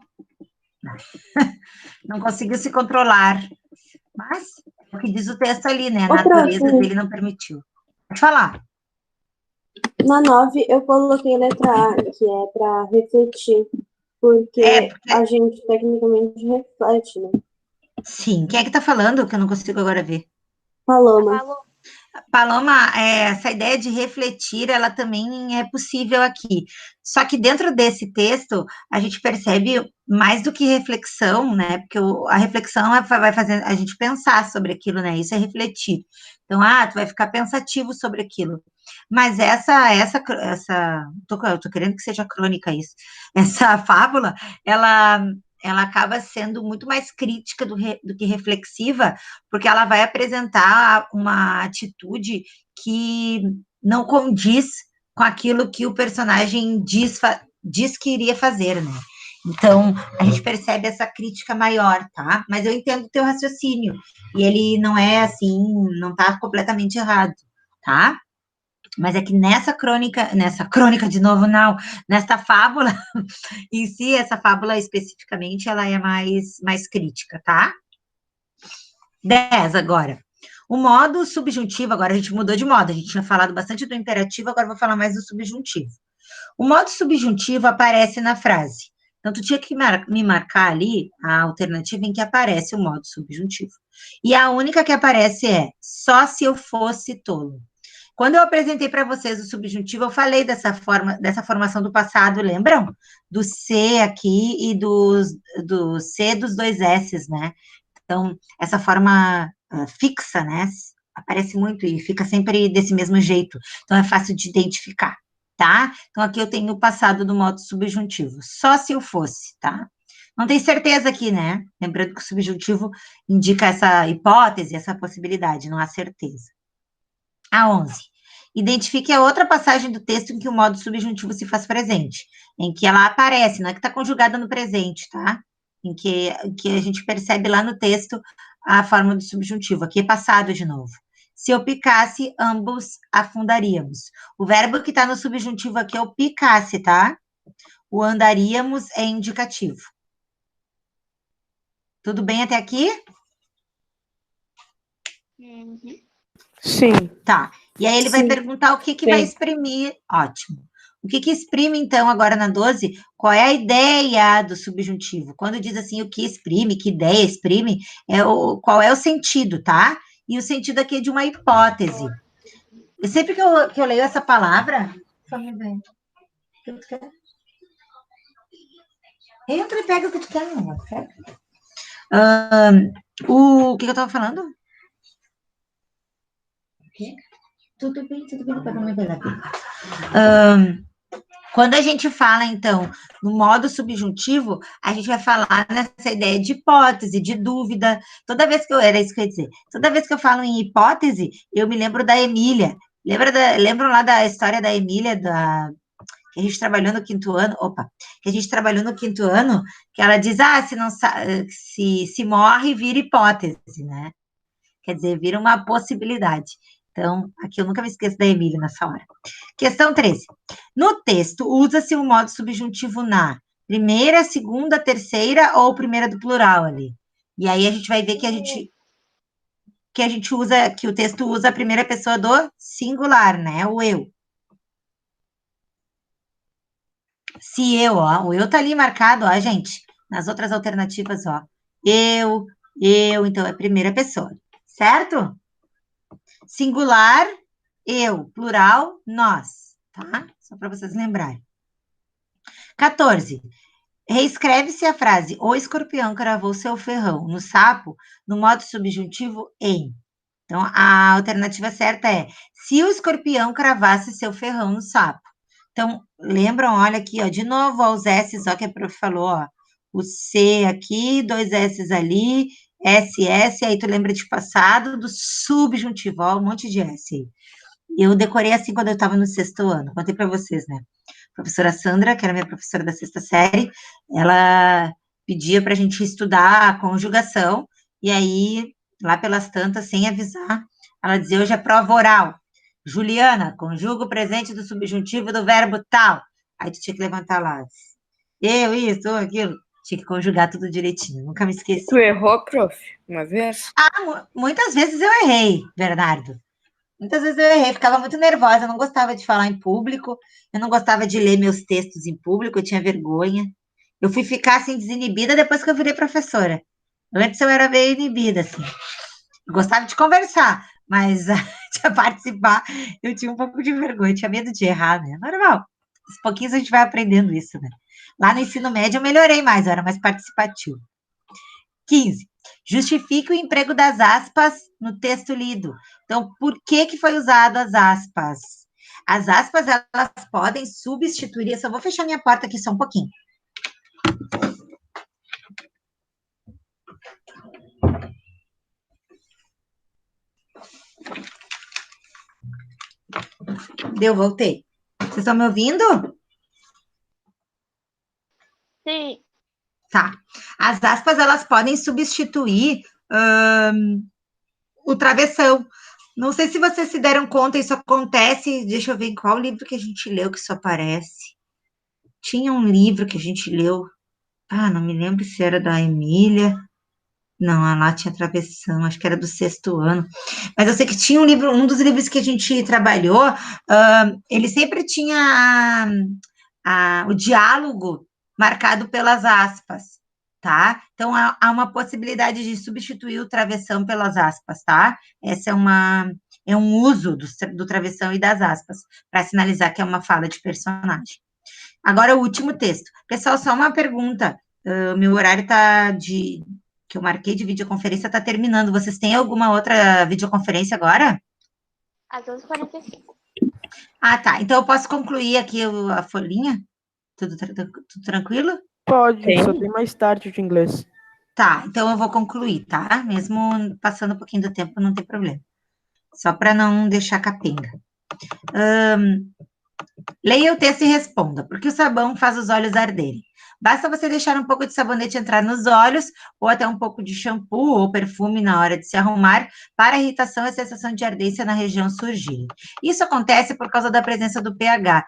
Não conseguiu se controlar. Mas, é o que diz o texto ali, né? A natureza dele não permitiu. Pode falar. Na 9, eu coloquei letra A, que é para refletir, porque a gente tecnicamente reflete, né? Sim. Quem é que tá falando? Que eu não consigo agora ver. Paloma. Paloma, essa ideia de refletir, ela também é possível aqui. Só que dentro desse texto, a gente percebe mais do que reflexão, né? Porque a reflexão vai fazer a gente pensar sobre aquilo, né? Isso é refletir. Então, tu vai ficar pensativo sobre aquilo. Mas eu tô querendo que seja crônica isso. Essa fábula, ela ela acaba sendo muito mais crítica do que reflexiva, porque ela vai apresentar uma atitude que não condiz com aquilo que o personagem diz que iria fazer, né? Então, a gente percebe essa crítica maior, tá? Mas eu entendo o teu raciocínio, e ele não é assim, não tá completamente errado, tá? Mas é que nessa crônica de novo, não, nessa fábula em si, essa fábula especificamente, ela é mais crítica, tá? 10 agora. O modo subjuntivo, agora a gente mudou de modo, a gente tinha falado bastante do imperativo, agora eu vou falar mais do subjuntivo. O modo subjuntivo aparece na frase. Então, tu tinha que me marcar ali a alternativa em que aparece o modo subjuntivo. E a única que aparece é só se eu fosse tolo. Quando eu apresentei para vocês o subjuntivo, eu falei dessa formação do passado, lembram? Do C aqui e do C dos dois S's, né? Então, essa forma fixa, né? Aparece muito e fica sempre desse mesmo jeito. Então, é fácil de identificar, tá? Então, aqui eu tenho o passado do modo subjuntivo. Só se eu fosse, tá? Não tem certeza aqui, né? Lembrando que o subjuntivo indica essa hipótese, essa possibilidade, não há certeza. A 11. Identifique a outra passagem do texto em que o modo subjuntivo se faz presente, em que ela aparece, não é que está conjugada no presente, tá? Em que a gente percebe lá no texto a forma do subjuntivo. Aqui é passado de novo. Se eu picasse, ambos afundaríamos. O verbo que está no subjuntivo aqui é o picasse, tá? O andaríamos é indicativo. Tudo bem até aqui? Uhum. Sim. Tá. E aí ele vai perguntar o que vai exprimir. Ótimo. O que exprime, então, agora na 12? Qual é a ideia do subjuntivo? Quando diz assim, o que exprime, que ideia exprime, qual é o sentido, tá? E o sentido aqui é de uma hipótese. E sempre que eu leio essa palavra... Entra e pega o que tu quer, meu amor. O que eu estava falando? Tudo bem, para não me ver quando a gente fala, então, no modo subjuntivo, a gente vai falar nessa ideia de hipótese, de dúvida. Era isso que eu ia dizer. Toda vez que eu falo em hipótese, eu me lembro da Emília. Lembram lá da história da Emília, que a gente trabalhou no quinto ano? Que a gente trabalhou no quinto ano, que ela diz, se morre, vira hipótese, né? Quer dizer, vira uma possibilidade. Então, aqui eu nunca me esqueço da Emília nessa hora. Questão 13. No texto, usa-se o modo subjuntivo na primeira, segunda, terceira ou primeira do plural ali. E aí a gente vai ver que o texto usa a primeira pessoa do singular, né? O eu. Se eu, o eu tá ali marcado, gente, nas outras alternativas, eu, então é primeira pessoa, certo? Singular, eu, plural, nós, tá? Só para vocês lembrarem. 14. Reescreve-se a frase, o escorpião cravou seu ferrão no sapo, no modo subjuntivo em. Então, a alternativa certa é, se o escorpião cravasse seu ferrão no sapo. Então, lembram, olha aqui, de novo, os S, que a prof falou, o C aqui, 2 S ali, SS, aí tu lembra de passado, do subjuntivo, um monte de S aí. Eu decorei assim quando eu estava no 6º ano, contei para vocês, né? A professora Sandra, que era minha professora da 6ª série, ela pedia para a gente estudar a conjugação, e aí, lá pelas tantas, sem avisar, ela dizia, hoje é prova oral. Juliana, conjuga o presente do subjuntivo do verbo tal. Aí tu tinha que levantar lá. Eu, isso, aquilo. Tinha que conjugar tudo direitinho, nunca me esqueci. Tu errou, prof, uma vez? Muitas vezes eu errei, Bernardo. Muitas vezes eu errei, ficava muito nervosa, eu não gostava de falar em público, eu não gostava de ler meus textos em público, eu tinha vergonha. Eu fui ficar, assim, desinibida depois que eu virei professora. Antes eu era meio inibida, assim. Eu gostava de conversar, mas de participar, eu tinha um pouco de vergonha, eu tinha medo de errar, né? Normal. Aos pouquinhos a gente vai aprendendo isso, né? Lá no ensino médio eu melhorei mais, eu era mais participativo. 15. Justifique o emprego das aspas no texto lido. Então, por que foi usado as aspas? As aspas, elas podem substituir... Eu só vou fechar minha porta aqui só um pouquinho. Deu, voltei. Vocês estão me ouvindo? Sim. Tá. As aspas, elas podem substituir o travessão. Não sei se vocês se deram conta, isso acontece, deixa eu ver em qual livro que a gente leu que isso aparece. Tinha um livro que a gente leu, não me lembro se era da Emília, não, lá tinha travessão, acho que era do 6º ano, mas eu sei que tinha um livro, um dos livros que a gente trabalhou, ele sempre tinha o diálogo marcado pelas aspas, tá? Então, há uma possibilidade de substituir o travessão pelas aspas, tá? Essa é um uso do travessão e das aspas, para sinalizar que é uma fala de personagem. Agora, o último texto. Pessoal, só uma pergunta. Meu horário que eu marquei de videoconferência está terminando. Vocês têm alguma outra videoconferência agora? Às 11h45. Tá. Então, eu posso concluir aqui a folhinha? Tudo tranquilo? Pode, Sim. só tem mais tarde de inglês. Tá, então eu vou concluir, tá? Mesmo passando um pouquinho do tempo, não tem problema. Só para não deixar capenga. Leia o texto e responda. Por que o sabão faz os olhos arderem? Basta você deixar um pouco de sabonete entrar nos olhos, ou até um pouco de shampoo ou perfume na hora de se arrumar, para a irritação e a sensação de ardência na região surgirem. Isso acontece por causa da presença do pH,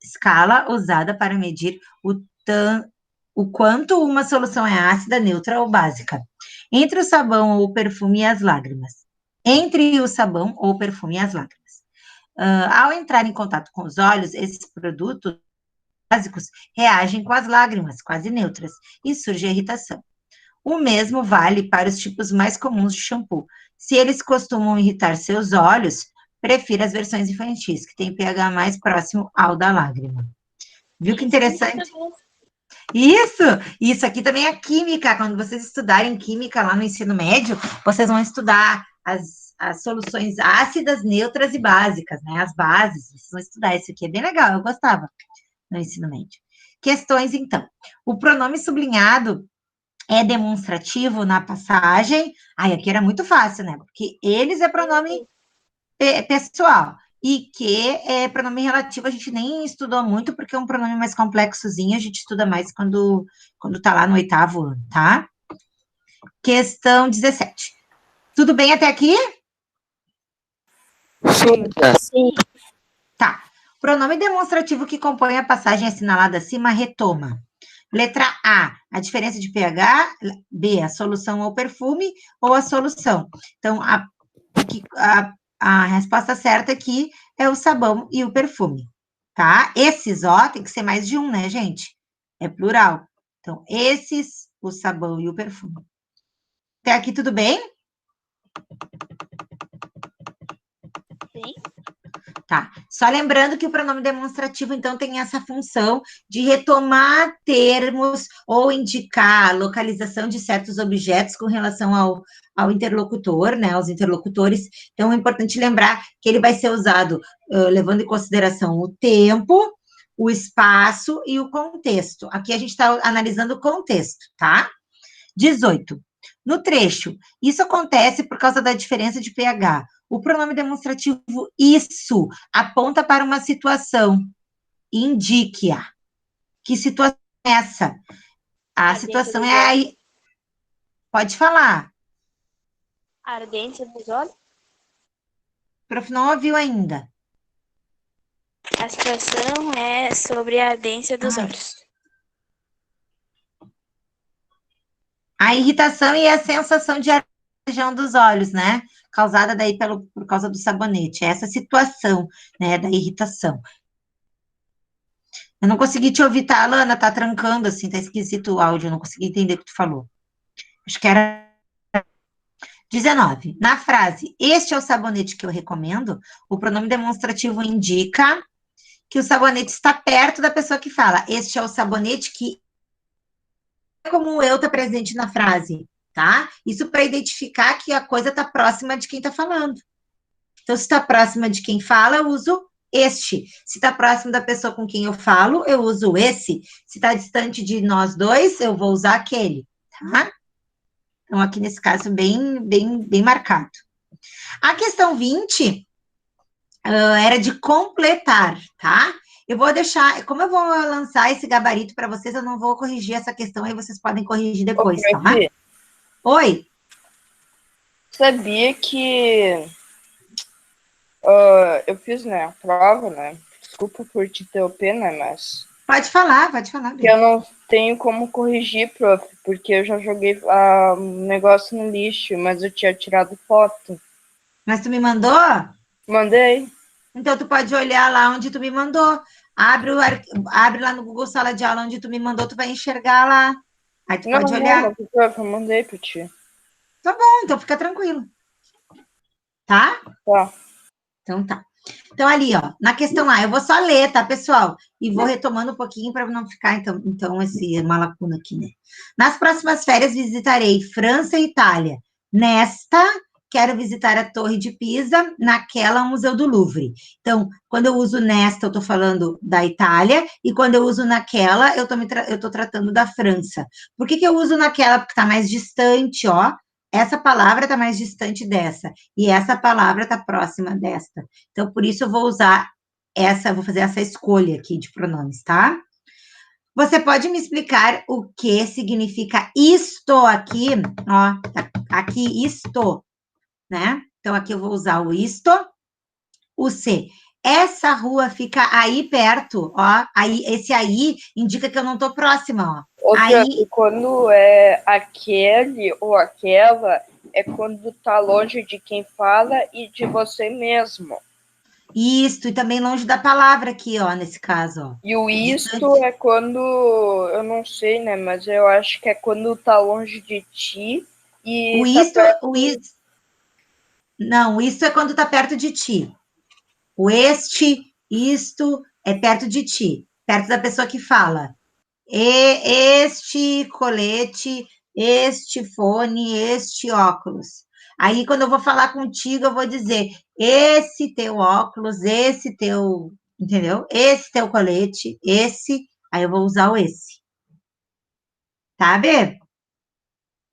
escala usada para medir o quanto uma solução é ácida, neutra ou básica. Entre o sabão ou o perfume e as lágrimas. Ao entrar em contato com os olhos, esses produtos básicos reagem com as lágrimas, quase neutras, e surge a irritação. O mesmo vale para os tipos mais comuns de shampoo. Se eles costumam irritar seus olhos, prefira as versões infantis, que têm pH mais próximo ao da lágrima. Viu que interessante? Isso aqui também é química. Quando vocês estudarem química lá no ensino médio, vocês vão estudar as soluções ácidas, neutras e básicas, né? As bases, vocês vão estudar. Isso aqui é bem legal, eu gostava no ensino médio. Questões, então. O pronome sublinhado é demonstrativo na passagem. Aqui era muito fácil, né? Porque eles é pronome pessoal. E que é pronome relativo, a gente nem estudou muito, porque é um pronome mais complexozinho, a gente estuda mais quando tá lá no 8º ano, tá? Questão 17. Tudo bem até aqui? Sim. Tá. Pronome demonstrativo que compõe a passagem assinalada acima, retoma. Letra A, diferença de pH. B, a solução ou perfume, ou a solução. Então, a resposta certa aqui é o sabão e o perfume, tá? Esses, tem que ser mais de um, né, gente? É plural. Então, esses, o sabão e o perfume. Até aqui tudo bem? Sim. Tá. Só lembrando que o pronome demonstrativo, então, tem essa função de retomar termos ou indicar a localização de certos objetos com relação ao interlocutor, né, aos interlocutores. Então, é importante lembrar que ele vai ser usado levando em consideração o tempo, o espaço e o contexto. Aqui a gente está analisando o contexto, tá? 18. No trecho, isso acontece por causa da diferença de pH. O pronome demonstrativo isso aponta para uma situação. Indique-a. Que situação é essa? A situação é aí. Pode falar. A ardência dos olhos? O prof não ouviu ainda. A situação é sobre a ardência dos olhos. A irritação e a sensação de ardência na região dos olhos, né? Causada daí por causa do sabonete. Essa situação, né, da irritação. Eu não consegui te ouvir, tá, Alana? Tá trancando, assim, tá esquisito o áudio, eu não consegui entender o que tu falou. Acho que era 19. Na frase, este é o sabonete que eu recomendo, o pronome demonstrativo indica que o sabonete está perto da pessoa que fala. Este é o sabonete que como o eu está presente na frase, tá? Isso para identificar que a coisa está próxima de quem está falando. Então, se está próxima de quem fala, eu uso este. Se está próximo da pessoa com quem eu falo, eu uso esse. Se está distante de nós dois, eu vou usar aquele, tá? Então, aqui nesse caso, bem marcado. A questão 20 era de completar, tá? Eu vou deixar, como eu vou lançar esse gabarito para vocês, eu não vou corrigir essa questão, aí vocês podem corrigir Ô, depois, tá? Prof, Oi, sabia que eu fiz, né, a prova, né? Desculpa por te interromper, né, mas pode falar, que eu não tenho como corrigir, prof, porque eu já joguei um negócio no lixo, mas eu tinha tirado foto. Mas tu me mandou? Mandei. Então, tu pode olhar lá onde tu me mandou. Abre lá no Google Sala de Aula onde tu me mandou, tu vai enxergar lá. Aí tu pode olhar. Não, prof, eu mandei pra ti. Tá bom, então fica tranquilo. Tá? Tá. Então tá. Então, ali, ó, na questão A, eu vou só ler, tá, pessoal? E vou retomando um pouquinho para não ficar, então, uma lacuna aqui, né? Nas próximas férias, visitarei França e Itália. Nesta, quero visitar a Torre de Pisa, naquela, o Museu do Louvre. Então, quando eu uso nesta, eu tô falando da Itália, e quando eu uso naquela, eu tô tratando da França. Por que eu uso naquela? Porque tá mais distante, ó. Essa palavra está mais distante dessa, e essa palavra está próxima desta. Então, por isso eu vou usar vou fazer essa escolha aqui de pronomes, tá? Você pode me explicar o que significa isto aqui? Ó, aqui isto, né? Então, aqui eu vou usar o isto, o C. Essa rua fica aí perto, ó. Aí, esse aí indica que eu não tô próxima, ó. Outra, Aí, quando é aquele ou aquela, é quando tá longe de quem fala e de você mesmo. isto, e também longe da palavra aqui, ó, nesse caso, ó. E o isto é quando, eu não sei, né, mas eu acho que é quando tá longe de ti e O isto, o isto, não, o isto é quando tá perto de ti. O isto é perto de ti, perto da pessoa que fala. Este colete, este fone, este óculos. Aí, quando eu vou falar contigo, eu vou dizer esse teu óculos, esse teu, entendeu? Esse teu colete, esse, aí eu vou usar o esse. Tá, Bê?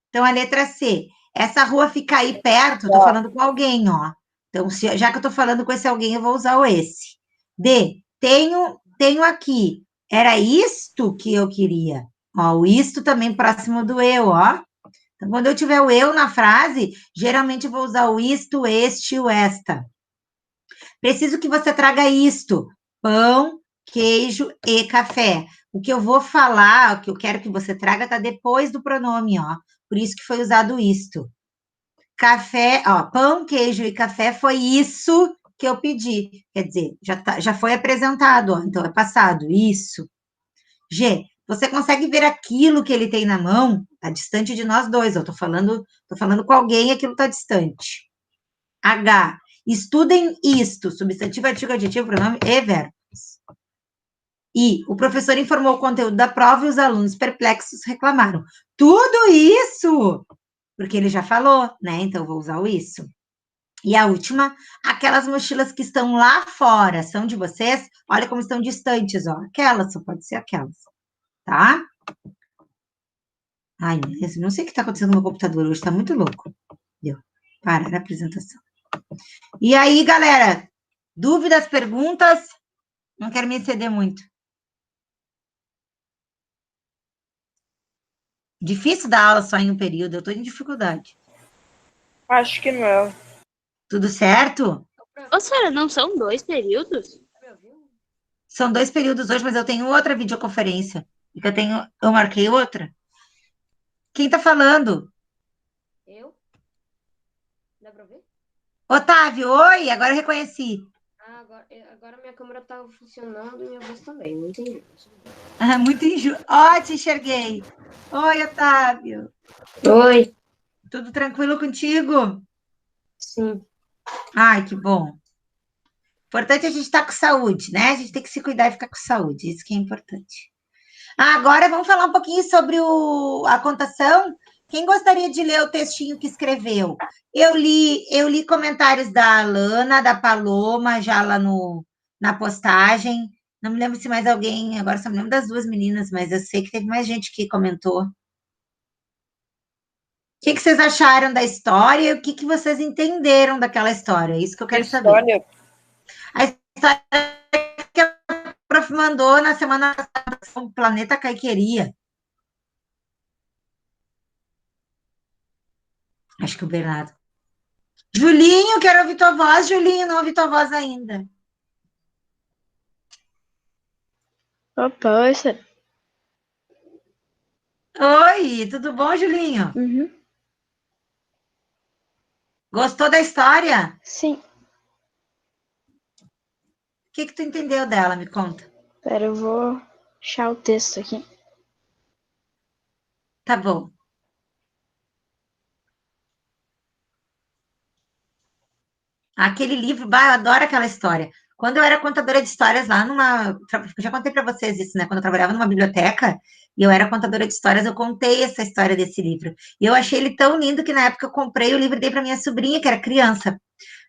Então, a letra C. Essa rua fica aí perto, eu tô falando com alguém, ó. Então, já que eu tô falando com esse alguém, eu vou usar o esse. D. Tenho aqui. Era isto que eu queria. Ó, o isto também próximo do eu, ó. Então, quando eu tiver o eu na frase, geralmente eu vou usar o isto, este, o esta. Preciso que você traga isto: pão, queijo e café. O que eu vou falar, o que eu quero que você traga, está depois do pronome, ó. Por isso que foi usado isto. Café, ó, pão, queijo e café foi isso que eu pedi. Quer dizer, já foi apresentado, ó, então é passado, isso. G, você consegue ver aquilo que ele tem na mão? Está distante de nós dois, eu tô falando com alguém, aquilo está distante. H, estudem isto, substantivo, artigo, adjetivo, pronome e verbos. I, o professor informou o conteúdo da prova e os alunos perplexos reclamaram. Tudo isso! Porque ele já falou, né? Então, eu vou usar o isso. E a última, aquelas mochilas que estão lá fora, são de vocês? Olha como estão distantes, ó. Aquelas, só pode ser aquelas, tá? Ai, não sei o que está acontecendo no meu computador hoje, está muito louco. Deu. Parar a apresentação. E aí, galera, dúvidas, perguntas? Não quero me exceder muito. Difícil dar aula só em um período, eu estou em dificuldade. Acho que não. Tudo certo? Professora, não são 2 períodos? São 2 períodos hoje, mas eu tenho outra videoconferência. Eu marquei outra. Quem tá falando? Eu? Dá pra ver? Otávio, oi, agora eu reconheci. Ah, agora minha câmera tá funcionando e minha voz também, não entendi. Ah, muito injusto. Ó, te enxerguei. Oi, Otávio. Oi. Tudo tranquilo contigo? Sim. Ai, que bom. Importante a gente estar com saúde, né? A gente tem que se cuidar e ficar com saúde, isso que é importante. Agora vamos falar um pouquinho sobre a contação. Quem gostaria de ler o textinho que escreveu? Eu li comentários da Alana, da Paloma, já lá na postagem. Não me lembro se mais alguém, agora só me lembro das 2 meninas, mas eu sei que teve mais gente que comentou. O que vocês acharam da história e o que vocês entenderam daquela história? É isso que eu quero saber. A história que a prof mandou na semana passada, o Planeta Caiqueria. Acho que o Bernardo. Julinho, quero ouvir tua voz, Julinho, não ouvi tua voz ainda. Opa, oi, Sara. Oi, tudo bom, Julinho? Uhum. Gostou da história? Sim. O que tu entendeu dela? Me conta. Pera, eu vou achar o texto aqui. Tá bom. Aquele livro, bah, eu adoro aquela história. Quando eu era contadora de histórias lá já contei para vocês isso, né? Quando eu trabalhava numa biblioteca e eu era contadora de histórias, eu contei essa história desse livro. E eu achei ele tão lindo que na época eu comprei o livro e dei para minha sobrinha, que era criança.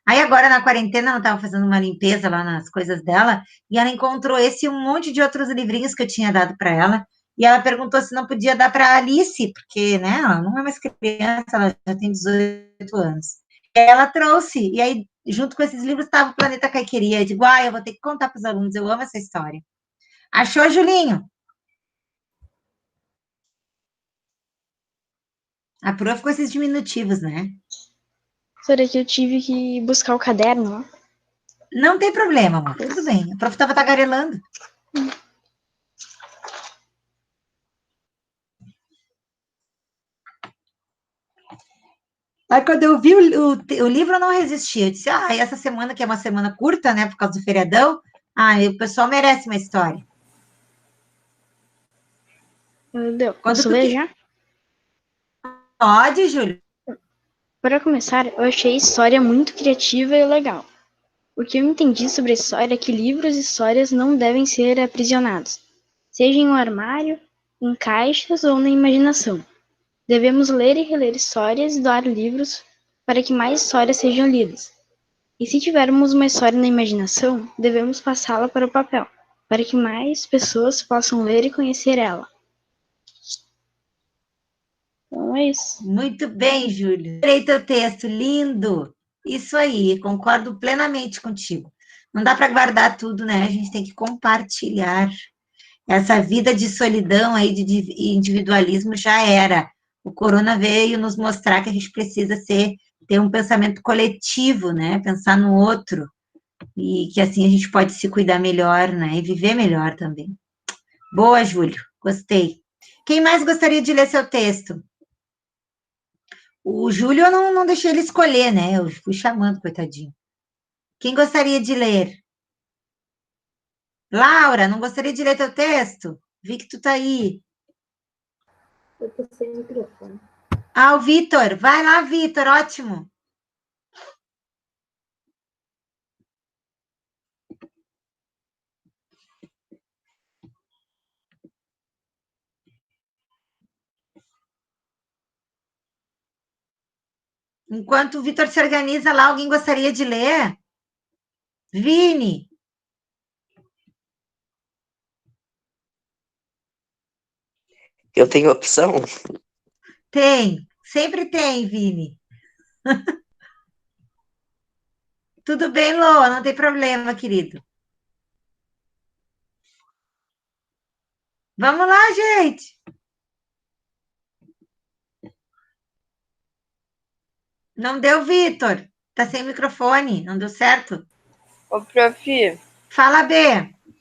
Aí agora na quarentena ela estava fazendo uma limpeza lá nas coisas dela e ela encontrou esse e um monte de outros livrinhos que eu tinha dado para ela. E ela perguntou se não podia dar para a Alice, porque, né, ela não é mais criança, ela já tem 18 anos. E aí ela trouxe, e aí, junto com esses livros, estava o Planeta Caiqueria. Eu digo, eu vou ter que contar para os alunos, eu amo essa história. Achou, Julinho? A prof com esses diminutivos, né? Será que eu tive que buscar o caderno lá? Não tem problema, amor, tudo bem. A prof estava tagarelando. Aí, quando eu vi o livro, eu não resisti. Eu disse, essa semana, que é uma semana curta, né, por causa do feriadão, o pessoal merece uma história. Deu. Posso ler já? Pode, Júlio. Para começar, eu achei a história muito criativa e legal. O que eu entendi sobre a história é que livros e histórias não devem ser aprisionados, seja em um armário, em caixas ou na imaginação. Devemos ler e reler histórias e doar livros para que mais histórias sejam lidas. E se tivermos uma história na imaginação, devemos passá-la para o papel, para que mais pessoas possam ler e conhecer ela. Então é isso. Muito bem, Júlio. Adorei teu texto, lindo. Isso aí, concordo plenamente contigo. Não dá para guardar tudo, né? A gente tem que compartilhar. Essa vida de solidão aí, de individualismo já era. O corona veio nos mostrar que a gente precisa ter um pensamento coletivo, né? Pensar no outro. E que assim a gente pode se cuidar melhor, né? E viver melhor também. Boa, Júlio. Gostei. Quem mais gostaria de ler seu texto? O Júlio, eu não deixei ele escolher, né? Eu fui chamando, coitadinho. Quem gostaria de ler? Laura, não gostaria de ler teu texto? Vi que tu tá aí. Eu tô sem microfone. O Vitor. Vai lá, Vitor. Ótimo. Enquanto o Vitor se organiza lá, alguém gostaria de ler? Vini. Eu tenho opção? Tem. Sempre tem, Vini. Tudo bem, Lô, não tem problema, querido. Vamos lá, gente. Não deu, Vitor. Tá sem microfone, não deu certo. Ô, prof. Fala, B.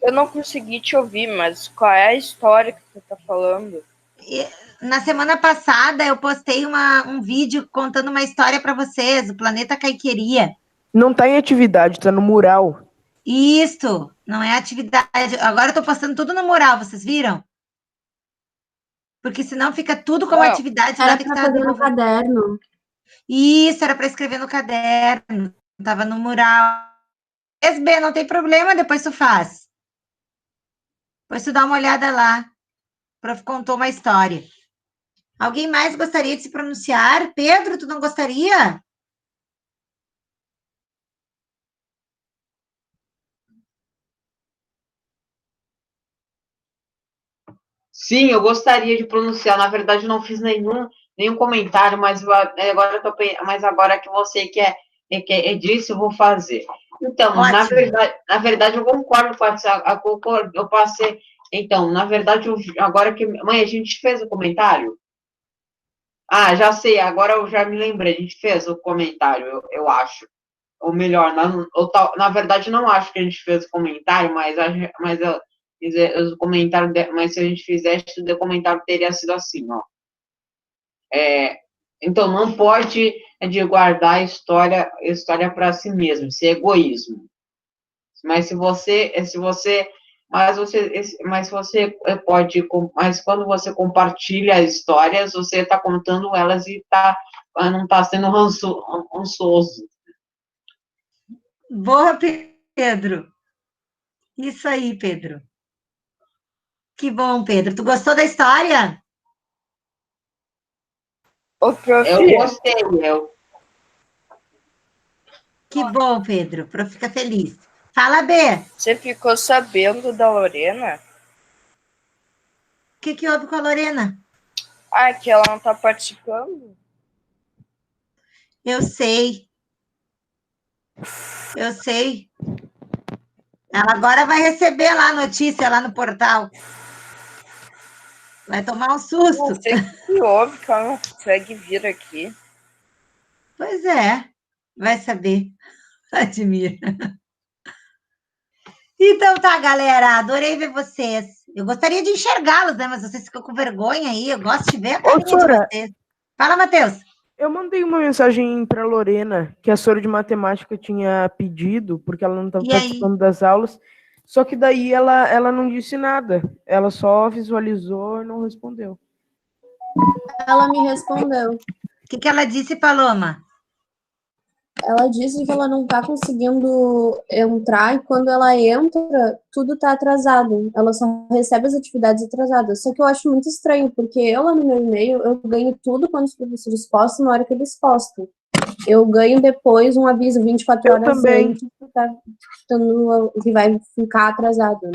Eu não consegui te ouvir, mas qual é a história que você tá falando? Na semana passada, eu postei um vídeo contando uma história para vocês, o Planeta Caiqueria. Não tá em atividade, tá no mural. Isso, não é atividade. Agora eu tô postando tudo no mural, vocês viram? Porque senão fica tudo como atividade. Era para fazer no caderno. Isso, era para escrever no caderno. Tava no mural. SB, não tem problema, depois tu faz. Depois tu dá uma olhada lá. O prof contou uma história. Alguém mais gostaria de se pronunciar? Pedro, tu não gostaria? Sim, eu gostaria de pronunciar. Na verdade, eu não fiz nenhum comentário, mas agora que você quer disso, eu vou fazer. Então, na verdade, eu concordo com eu passei. Então, na verdade, agora que. Mãe, a gente fez o comentário? Ah, já sei, agora eu já me lembrei, a gente fez o comentário, eu acho. Ou melhor, na verdade, não acho que a gente fez o comentário, o comentário, mas se a gente fizesse, o comentário teria sido assim, ó. Então, não pode de guardar a história para si mesmo, isso é egoísmo. Mas mas quando você compartilha histórias, você está contando elas e não está sendo rançoso. Boa, Pedro. Isso aí, Pedro. Que bom, Pedro. Tu gostou da história? Ô, prof, Eu gostei, Que bom, Pedro. O prof fica feliz. Fala, B. Você ficou sabendo da Lorena? O que houve com a Lorena? Ah, que ela não tá participando? Eu sei. Ela agora vai receber lá a notícia lá no portal. Vai tomar um susto. Não sei o que houve, que ela não consegue vir aqui. Pois é. Vai saber. Admira. Então tá, galera. Adorei ver vocês. Eu gostaria de enxergá-los, né? Mas vocês ficam com vergonha aí. Eu gosto de ver a carinha de vocês. Fala, Matheus. Eu mandei uma mensagem para Lorena, que a Sora de Matemática tinha pedido, porque ela não estava participando das aulas, só que daí ela não disse nada. Ela só visualizou e não respondeu. Ela me respondeu. O que ela disse, Paloma? Ela disse que ela não está conseguindo entrar e quando ela entra, tudo está atrasado. Ela só recebe as atividades atrasadas. Só que eu acho muito estranho, porque eu lá no meu e-mail, eu ganho tudo quando os professores postam na hora que eles postam. Eu ganho depois um aviso 24 horas antes que vai ficar atrasado,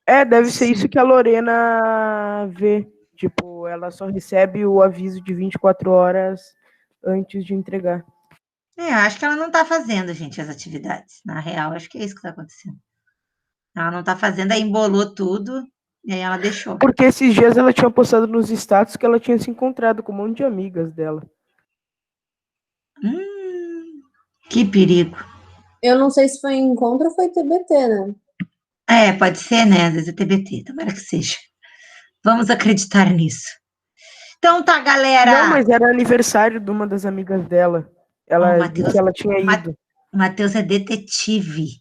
né? Deve ser isso que a Lorena vê. Tipo, ela só recebe o aviso de 24 horas antes de entregar. Eu acho que ela não está fazendo, gente, as atividades. Na real, acho que é isso que está acontecendo. Ela não está fazendo, aí embolou tudo e aí ela deixou. Porque esses dias ela tinha postado nos status que ela tinha se encontrado com um monte de amigas dela. Que perigo. Eu não sei se foi encontro ou foi TBT, né? Pode ser, né? Às vezes é TBT, tomara que seja. Vamos acreditar nisso. Então tá, galera. Não, mas era aniversário de uma das amigas dela. Ela disse que ela tinha ido. O Matheus é detetive.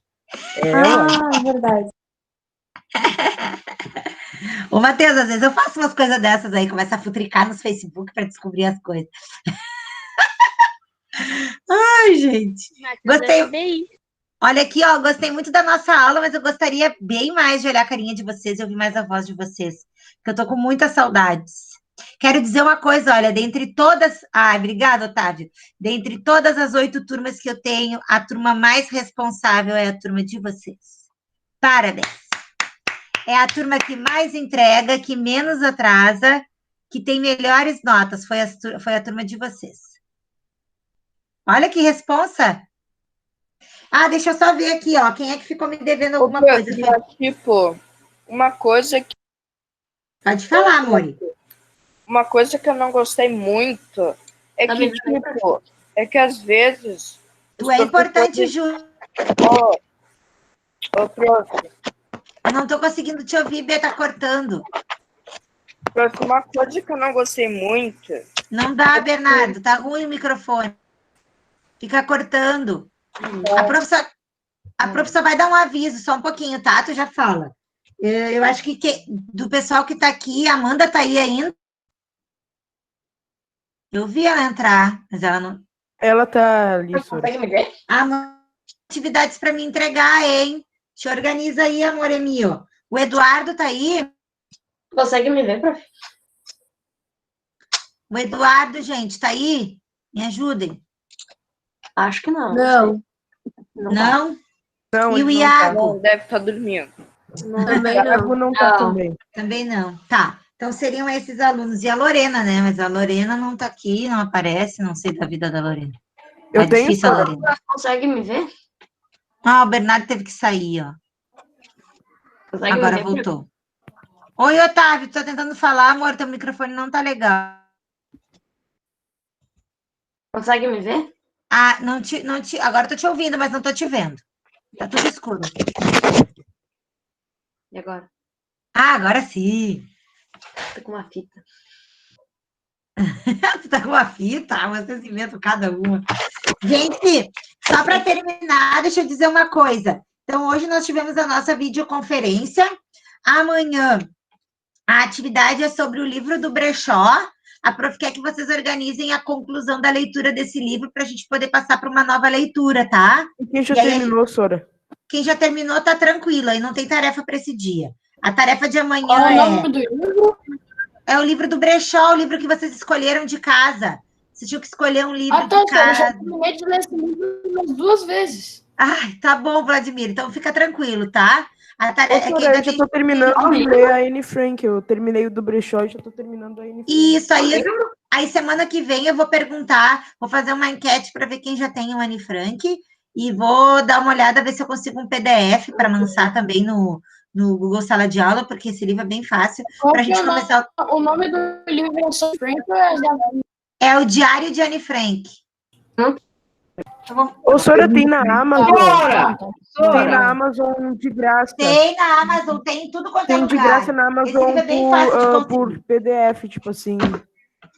É verdade. Ô, Matheus, às vezes eu faço umas coisas dessas aí, começo a futricar nos Facebook para descobrir as coisas. Ai, gente. Gostei. Olha aqui, ó, gostei muito da nossa aula, mas eu gostaria bem mais de olhar a carinha de vocês e ouvir mais a voz de vocês, porque eu tô com muitas saudades. Quero dizer uma coisa, olha, dentre todas... obrigada, Otávio. Dentre todas as 8 turmas que eu tenho, a turma mais responsável é a turma de vocês. Parabéns. É a turma que mais entrega, que menos atrasa, que tem melhores notas. Foi a turma de vocês. Olha que responsa. Deixa eu só ver aqui, ó. Quem é que ficou me devendo alguma coisa? Tipo, uma coisa que... Pode falar, amor. Uma coisa que eu não gostei muito é que, tipo, às vezes... Tu é importante, Ju. Ô, prof. Eu não tô conseguindo te ouvir, Bê, tá cortando. Prof, uma coisa que eu não gostei muito... Não dá, Bernardo, tá ruim o microfone. Fica cortando. A professora vai dar um aviso, só um pouquinho, tá? Tu já fala. Eu acho que do pessoal que tá aqui, a Amanda tá aí ainda. Eu vi ela entrar, mas ela não... Ela tá ali, atividades para me entregar, hein? Te organiza aí, amor meu. O Eduardo tá aí? Consegue me ver, prof? O Eduardo, gente, tá aí? Me ajudem. Acho que não. Não? Não, e o Iago? Não, deve estar dormindo. Também não. Iago não tá também. Também não. Tá. Então seriam esses alunos. E a Lorena, né? Mas a Lorena não tá aqui, não aparece, não sei da vida da Lorena. Eu tenho difícil a Lorena. Consegue me ver? Ah, o Bernardo teve que sair, ó. Consegue Agora me ver? voltou. Oi, Otávio, tô tentando falar, amor, teu microfone não tá legal. Consegue me ver? Ah, agora eu tô te ouvindo, mas não tô te vendo. Tá tudo escuro. E agora? Ah, agora sim. Tô com uma fita. Tu tá com uma fita, vocês inventam cada uma. Gente, só para terminar, deixa eu dizer uma coisa. Então, hoje nós tivemos a nossa videoconferência. Amanhã, a atividade é sobre o livro do Brechó. A prof quer que vocês organizem a conclusão da leitura desse livro para a gente poder passar para uma nova leitura, tá? E quem já E aí, terminou, Sora? quem já terminou tá tranquilo, aí não tem tarefa para esse dia. A tarefa de amanhã Qual é o nome do livro? é o livro do Brechó, o livro que vocês escolheram de casa. Vocês tinham que escolher um livro Ah, tá, de Sora, eu já casa. terminei de ler esse livro umas 2 vezes. Ai, tá bom, Vladimir. Então fica tranquilo, tá? A Ô, tarefa é que Sora, ainda eu já tem. tô terminando de ler a Anne Frank. Eu terminei o do Brechó e já tô terminando a Anne Frank. Isso aí semana que vem eu vou perguntar, vou fazer uma enquete para ver quem já tem o Anne Frank e vou dar uma olhada, ver se eu consigo um PDF para lançar também no Google Sala de Aula, porque esse livro é bem fácil para a gente começar. O nome do livro é Só Frank É o Diário de Anne Frank. Ô, Sora, tem na Amazon. Sora! Tem na Sora! Amazon de graça. Tem na Amazon, tem em tudo quanto é Tem lugar. de graça na Esse Amazon livro é bem fácil de conseguir. por PDF, tipo assim.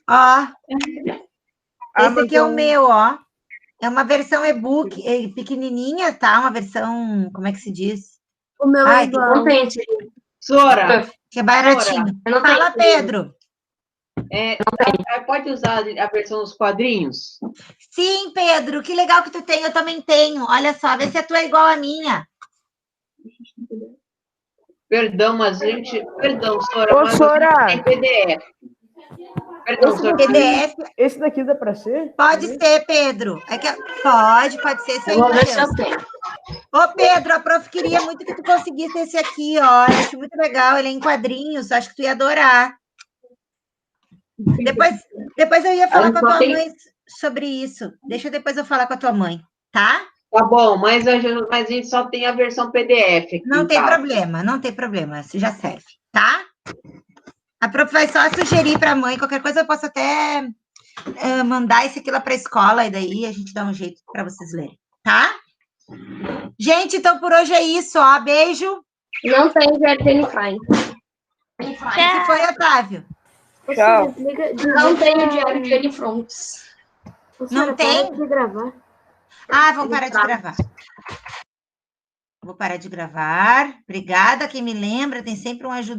Ó, esse aqui é o Amazon. meu, ó. É uma versão e-book, pequenininha, tá? Uma versão, como é que se diz? O meu Ai, é igual. Não tem esse livro. Sora! que é baratinho. Eu não tenho Fala, esse livro. Pedro. Pode usar a versão dos quadrinhos? Sim, Pedro, que legal que tu tem, eu também tenho. Olha só, vê se a tua é igual a minha. Perdão, mas gente. Perdão, Sora, Ô, mas Sora! a gente tem PDF. Perdão, Sora. PDF, Esse daqui dá pra ser? pode ser, Pedro. É que, pode ser sim, Eu vou ver se Matheus. eu tenho. Ô, Pedro, a prof queria muito que tu conseguisse esse aqui, ó. Eu acho muito legal, ele é em quadrinhos, acho que tu ia adorar. Depois eu ia falar com a tua mãe sobre isso. Deixa depois eu falar com a tua mãe, tá? Tá bom, mas a gente só tem a versão PDF aqui Não em tem casa. problema, não tem problema, isso já serve, tá? A prof vai só sugerir para a mãe, qualquer coisa eu posso até mandar esse aqui lá para a escola e daí a gente dá um jeito para vocês lerem, tá? Gente, então por hoje é isso, ó, beijo. Não tem Jardine Fine. O que foi, Otávio? Tchau. Não tem o Diário de Anne Frank. Não tem? Para de gravar. Ah, vamos parar de gravar. Vou parar de gravar. Obrigada, quem me lembra, tem sempre um ajudante.